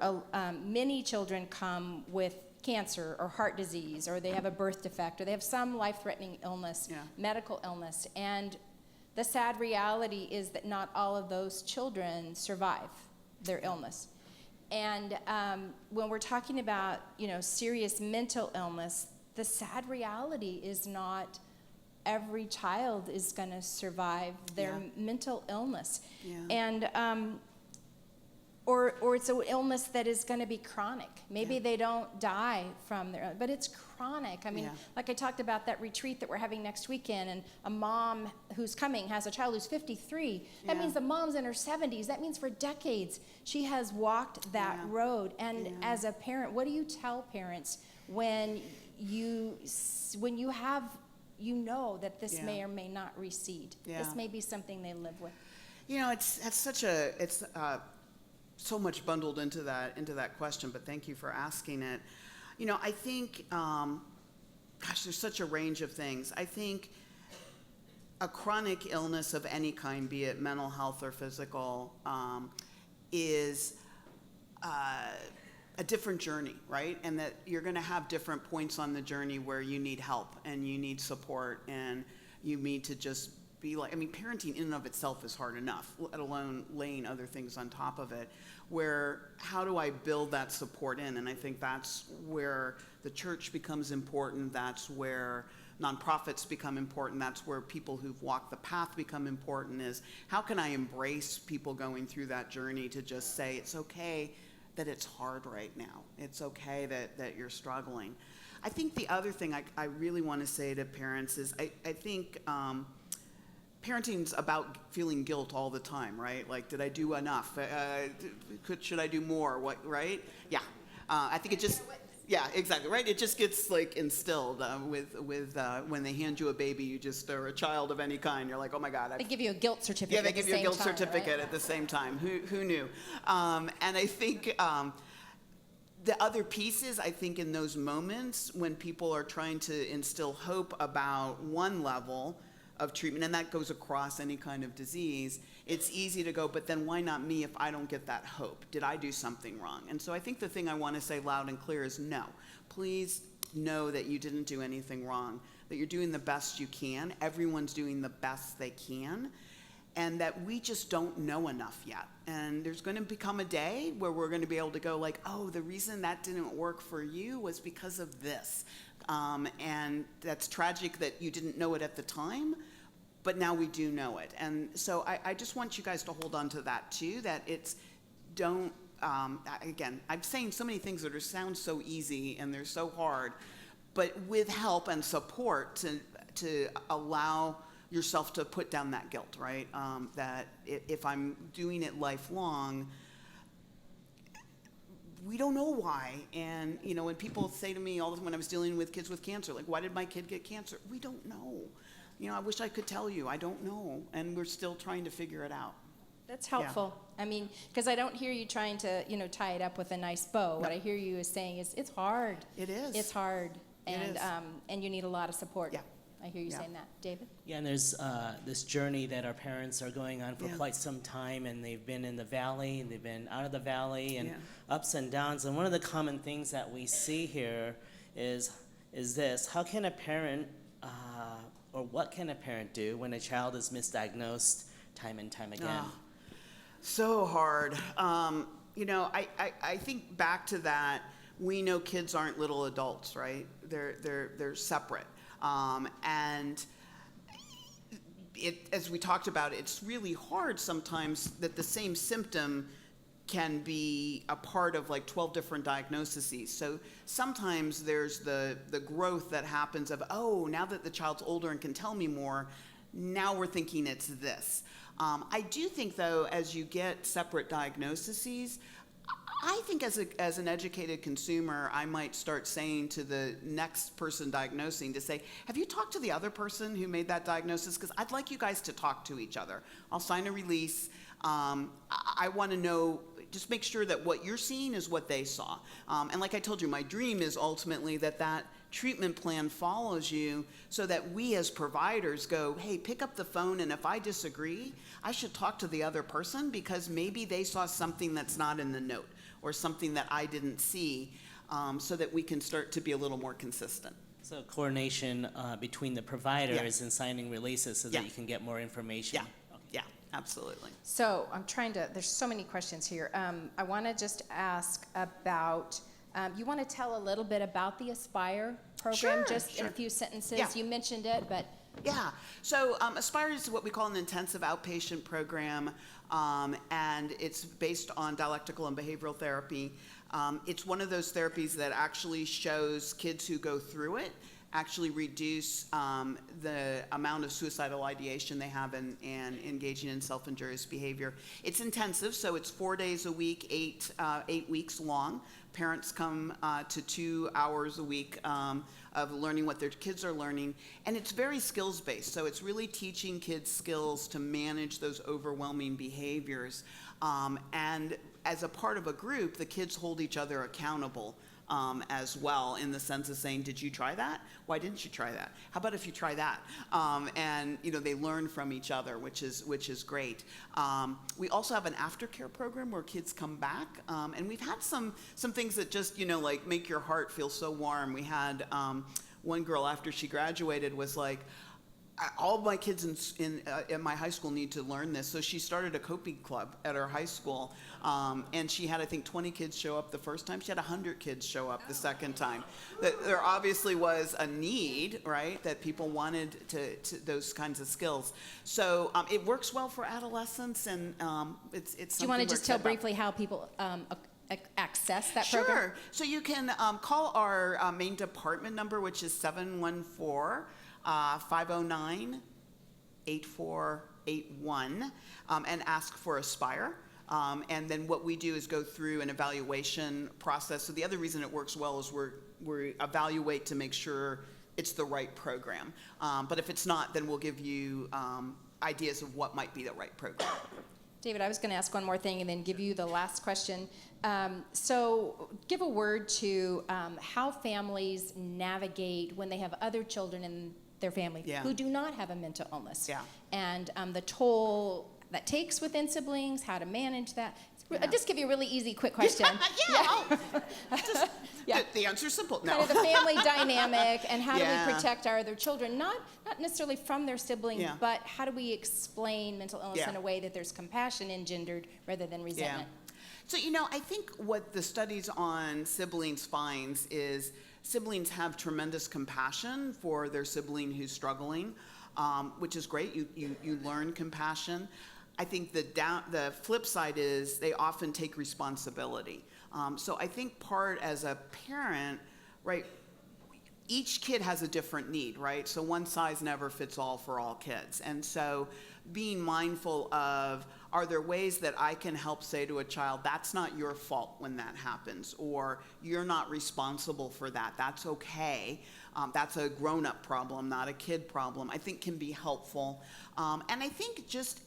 many children come with cancer or heart disease, or they have a birth defect, or they have some life-threatening illness, Yeah. medical illness. And the sad reality is that not all of those children survive their illness. And when we're talking about, serious mental illness, the sad reality is not every child is going to survive their Yeah. mental illness. Yeah. And or it's an illness that is going to be chronic. Maybe Yeah. they don't die from their, but it's chronic. I mean, Yeah. like I talked about that retreat that we're having next weekend, and a mom who's coming has a child who's 53. That Yeah. means the mom's in her 70s. That means for decades she has walked that Yeah. road. And Yeah. as a parent, what do you tell parents when you have, that this Yeah. may or may not recede? Yeah. This may be something they live with. It's so much bundled into that question, but thank you for asking it. I think, there's such a range of things. I think a chronic illness of any kind, be it mental health or physical, is a different journey, right? And that you're going to have different points on the journey where you need help and you need support and you need to just be like, parenting in and of itself is hard enough, let alone laying other things on top of it. Where, how do I build that support in? And I think that's where the church becomes important. That's where nonprofits become important. That's where people who've walked the path become important, is how can I embrace people going through that journey to just say, it's okay that it's hard right now. It's okay that you're struggling. I think the other thing I really want to say to parents is I think parenting's about feeling guilt all the time, right? Like, did I do enough? Should I do more? What, right? Yeah. I think it just, yeah, exactly, right? It just gets like instilled with when they hand you a baby, or a child of any kind, you're like, oh my God. They give you a guilt certificate. Yeah, they at give the you a same guilt time, certificate right? at the same time. Who knew? And I think the other pieces, I think in those moments when people are trying to instill hope about one level of treatment, and that goes across any kind of disease, it's easy to go, but then why not me if I don't get that hope? Did I do something wrong? And so I think the thing I want to say loud and clear is no. Please know that you didn't do anything wrong, that you're doing the best you can. Everyone's doing the best they can, and that we just don't know enough yet. And there's going to become a day where we're going to be able to go like, oh, the reason that didn't work for you was because of this. And that's tragic that you didn't know it at the time, but now we do know it. And so I just want you guys to hold on to that too, that it's, again, I'm saying so many things that sound so easy and they're so hard, but with help and support to allow yourself to put down that guilt, right? That if I'm doing it lifelong, we don't know why. And, when people say to me all the time when I was dealing with kids with cancer, like, why did my kid get cancer? We don't know. I wish I could tell you. I don't know. And we're still trying to figure it out. That's helpful. Yeah. Because I don't hear you trying to, tie it up with a nice bow. No. What I hear you is saying is, it's hard. It is. It's hard. And is. And you need a lot of support. Yeah. I hear you Yeah. saying that. David? Yeah, and there's this journey that our parents are going on for Yeah. quite some time, and they've been in the valley, and they've been out of the valley, and Yeah. ups and downs. And one of the common things that we see here is, is this: how can a parent, or what can a parent do when a child is misdiagnosed time and time again? So hard. I think back to that. We know kids aren't little adults, right? They're separate, and as we talked about, it's really hard sometimes that the same symptom can be a part of like 12 different diagnoses. So sometimes there's the growth that happens of, oh, now that the child's older and can tell me more, now we're thinking it's this. I do think, though, as you get separate diagnoses, I think as an educated consumer, I might start saying to the next person diagnosing to say, have you talked to the other person who made that diagnosis? Because I'd like you guys to talk to each other. I'll sign a release. I want to know, just make sure that what you're seeing is what they saw. And like I told you, my dream is ultimately that treatment plan follows you so that we as providers go, hey, pick up the phone, and if I disagree, I should talk to the other person because maybe they saw something that's not in the note or something that I didn't see, so that we can start to be a little more consistent. So coordination between the providers and signing releases so that you can get more information. Yeah, absolutely. So there's so many questions here. I want to just ask about, you want to tell a little bit about the Aspire program, in a few sentences? Yeah. You mentioned it, but. Yeah, so Aspire is what we call an intensive outpatient program, and it's based on dialectical and behavioral therapy. It's one of those therapies that actually shows kids who go through it actually reduce the amount of suicidal ideation they have and engaging in self-injurious behavior. It's intensive, so it's 4 days a week, 8 weeks long. Parents come to 2 hours a week of learning what their kids are learning, and it's very skills-based, so it's really teaching kids skills to manage those overwhelming behaviors. And as a part of a group, the kids hold each other accountable as well, in the sense of saying, did you try that? Why didn't you try that? How about if you try that? And they learn from each other, which is great. We also have an aftercare program where kids come back, and we've had some things that just like make your heart feel so warm. We had one girl after she graduated was like, all my kids in my high school need to learn this. So she started a coping club at her high school, and she had, I think, 20 kids show up the first time. She had 100 kids show up the second time. There obviously was a need, right, that people wanted to those kinds of skills. So it works well for adolescents, and it's something. Do you want to just tell briefly how people access that program? Sure. So you can call our main department number, which is 714. 509-8481, and ask for Aspire. And then what we do is go through an evaluation process. So the other reason it works well is we evaluate to make sure it's the right program. But if it's not, then we'll give you ideas of what might be the right program. David, I was going to ask one more thing and then give you the last question. So give a word to how families navigate when they have other children in their family who do not have a mental illness, and the toll that takes within siblings, how to manage that. I'll just give you a really easy, quick question. The answer's simple. No. Kind of the family dynamic, and how do we protect our other children, not necessarily from their sibling, but how do we explain mental illness in a way that there's compassion engendered rather than resentment? So, I think what the studies on siblings finds is siblings have tremendous compassion for their sibling who's struggling, which is great. You learn compassion. I think the flip side is they often take responsibility. So I think part as a parent, right, each kid has a different need, right? So one size never fits all for all kids. And so being mindful of, are there ways that I can help say to a child, that's not your fault when that happens, or you're not responsible for that, that's okay. That's a grown-up problem, not a kid problem, I think can be helpful. And I think just,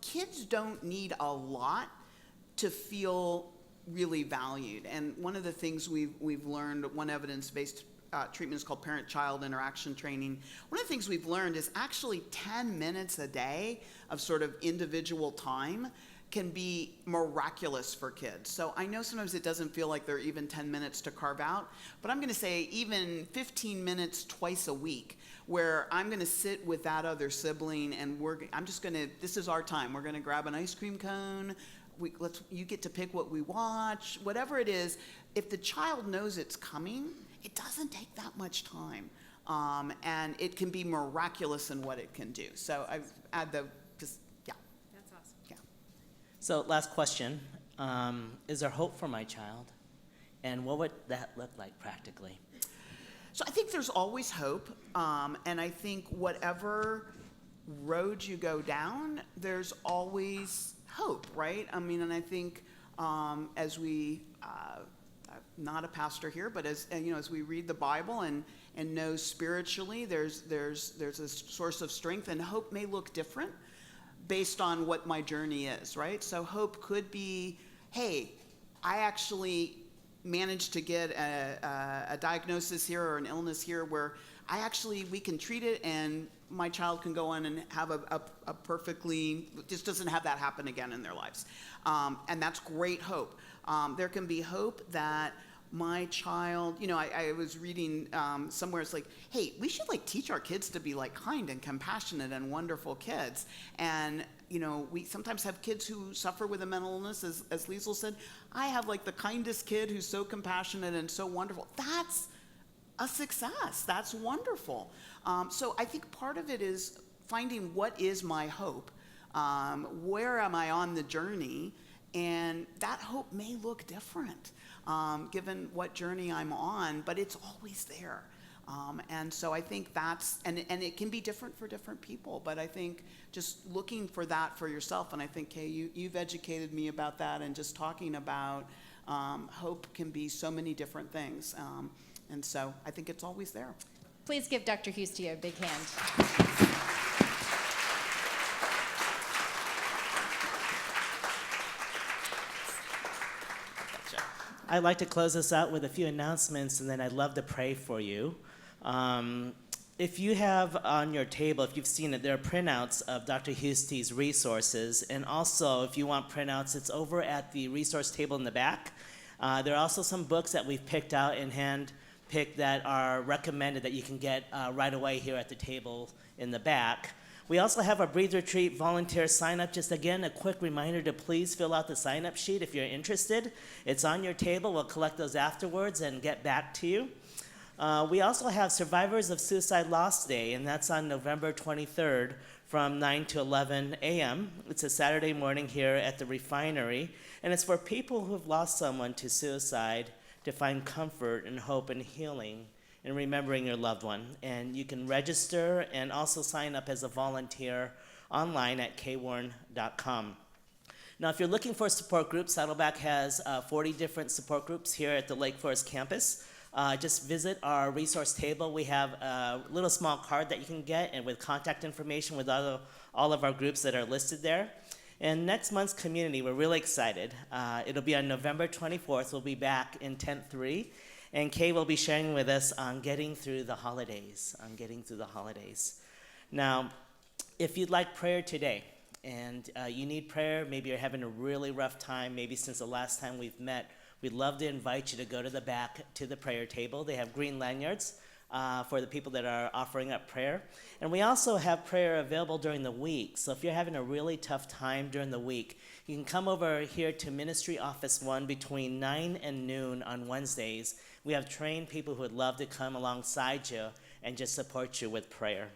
kids don't need a lot to feel really valued. And one of the things we've learned, one evidence-based treatment is called parent-child interaction training. One of the things we've learned is actually 10 minutes a day of sort of individual time can be miraculous for kids. So I know sometimes it doesn't feel like there are even 10 minutes to carve out, but I'm going to say even 15 minutes twice a week where I'm going to sit with that other sibling and this is our time. We're going to grab an ice cream cone. You get to pick what we watch, whatever it is. If the child knows it's coming, it doesn't take that much time. And it can be miraculous in what it can do. So I've add yeah. That's awesome. Yeah. So last question, is there hope for my child? And what would that look like practically? So I think there's always hope, and I think whatever road you go down, there's always hope, right? I mean, and I think as we, I'm not a pastor here, but as we read the Bible and know spiritually, there's a source of strength, and hope may look different based on what my journey is, right? So hope could be, hey, I actually managed to get a diagnosis here or an illness here where we can treat it and my child can go on and have a perfectly, just doesn't have that happen again in their lives. And that's great hope. There can be hope that my child, I was reading somewhere, it's like, hey, we should teach our kids to be kind and compassionate and wonderful kids. And we sometimes have kids who suffer with a mental illness, as Liesl said. I have the kindest kid who's so compassionate and so wonderful. That's a success. That's wonderful. So I think part of it is finding what is my hope. Where am I on the journey? And that hope may look different given what journey I'm on, but it's always there. And so I think and it can be different for different people, but I think just looking for that for yourself, and I think, Kay, you've educated me about that, and just talking about hope can be so many different things. And so I think it's always there. Please give Dr. Husty a big hand. I'd like to close this out with a few announcements, and then I'd love to pray for you. If you have on your table, if you've seen it, there are printouts of Dr. Husty's resources, and also if you want printouts, it's over at the resource table in the back. There are also some books that we've picked out and hand-picked that are recommended that you can get right away here at the table in the back. We also have a Breathe Retreat volunteer sign-up. Just again, a quick reminder to please fill out the sign-up sheet if you're interested. It's on your table. We'll collect those afterwards and get back to you. We also have Survivors of Suicide Loss Day, and that's on November 23rd from 9 to 11 a.m. It's a Saturday morning here at the refinery, and it's for people who have lost someone to suicide to find comfort and hope and healing in remembering your loved one. And you can register and also sign up as a volunteer online at kwarren.com. Now, if you're looking for a support group, Saddleback has 40 different support groups here at the Lake Forest campus. Just visit our resource table. We have a little small card that you can get, and with contact information with all of our groups that are listed there. And next month's community, we're really excited. It'll be on November 24th. We'll be back in Tent 3. And Kay will be sharing with us on getting through the holidays, Now, if you'd like prayer today, and you need prayer, maybe you're having a really rough time, maybe since the last time we've met, we'd love to invite you to go to the back to the prayer table. They have green lanyards for the people that are offering up prayer. And we also have prayer available during the week. So if you're having a really tough time during the week, you can come over here to Ministry Office 1 between 9 and noon on Wednesdays. We have trained people who would love to come alongside you and just support you with prayer.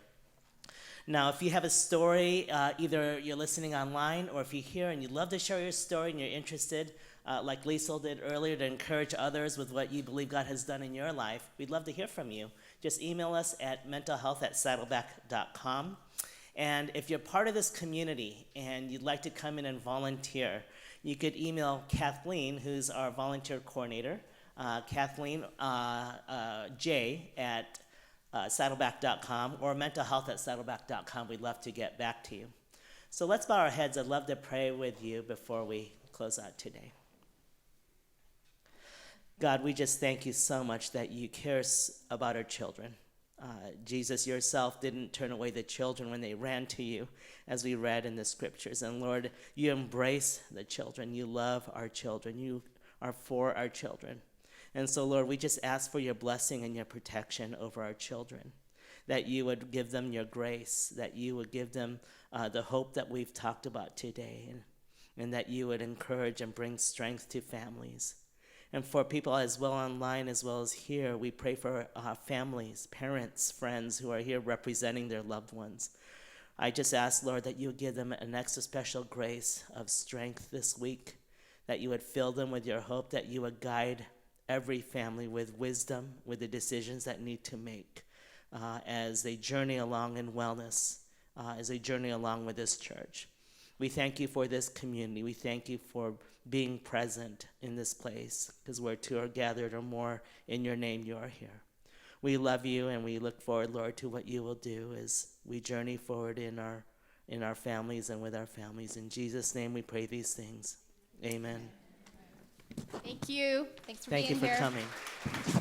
Now, if you have a story, either you're listening online or if you're here and you'd love to share your story and you're interested, like Liesl did earlier, to encourage others with what you believe God has done in your life, we'd love to hear from you. Just email us at mentalhealth@saddleback.com. And if you're part of this community and you'd like to come in and volunteer, you could email Kathleen, who's our volunteer coordinator, Kathleen J at saddleback.com, or mentalhealth@saddleback.com. We'd love to get back to you. So let's bow our heads. I'd love to pray with you before we close out today. God, we just thank you so much that you care about our children. Jesus yourself didn't turn away the children when they ran to you, as we read in the scriptures. And Lord, you embrace the children. You love our children. You are for our children. And so, Lord, we just ask for your blessing and your protection over our children, that you would give them your grace, that you would give them the hope that we've talked about today, and that you would encourage and bring strength to families. And for people as well online as well as here, we pray for families, parents, friends who are here representing their loved ones. I just ask, Lord, that you would give them an extra special grace of strength this week, that you would fill them with your hope, that you would guide every family with wisdom, with the decisions that need to make as they journey along in wellness, as they journey along with this church. We thank you for this community. We thank you for being present in this place, because where two are gathered or more in your name, you are here. We love you, and we look forward, Lord, to what you will do as we journey forward in our families and with our families. In Jesus' name we pray these things. Amen. Thank you. Thanks for Thank being you for here. coming.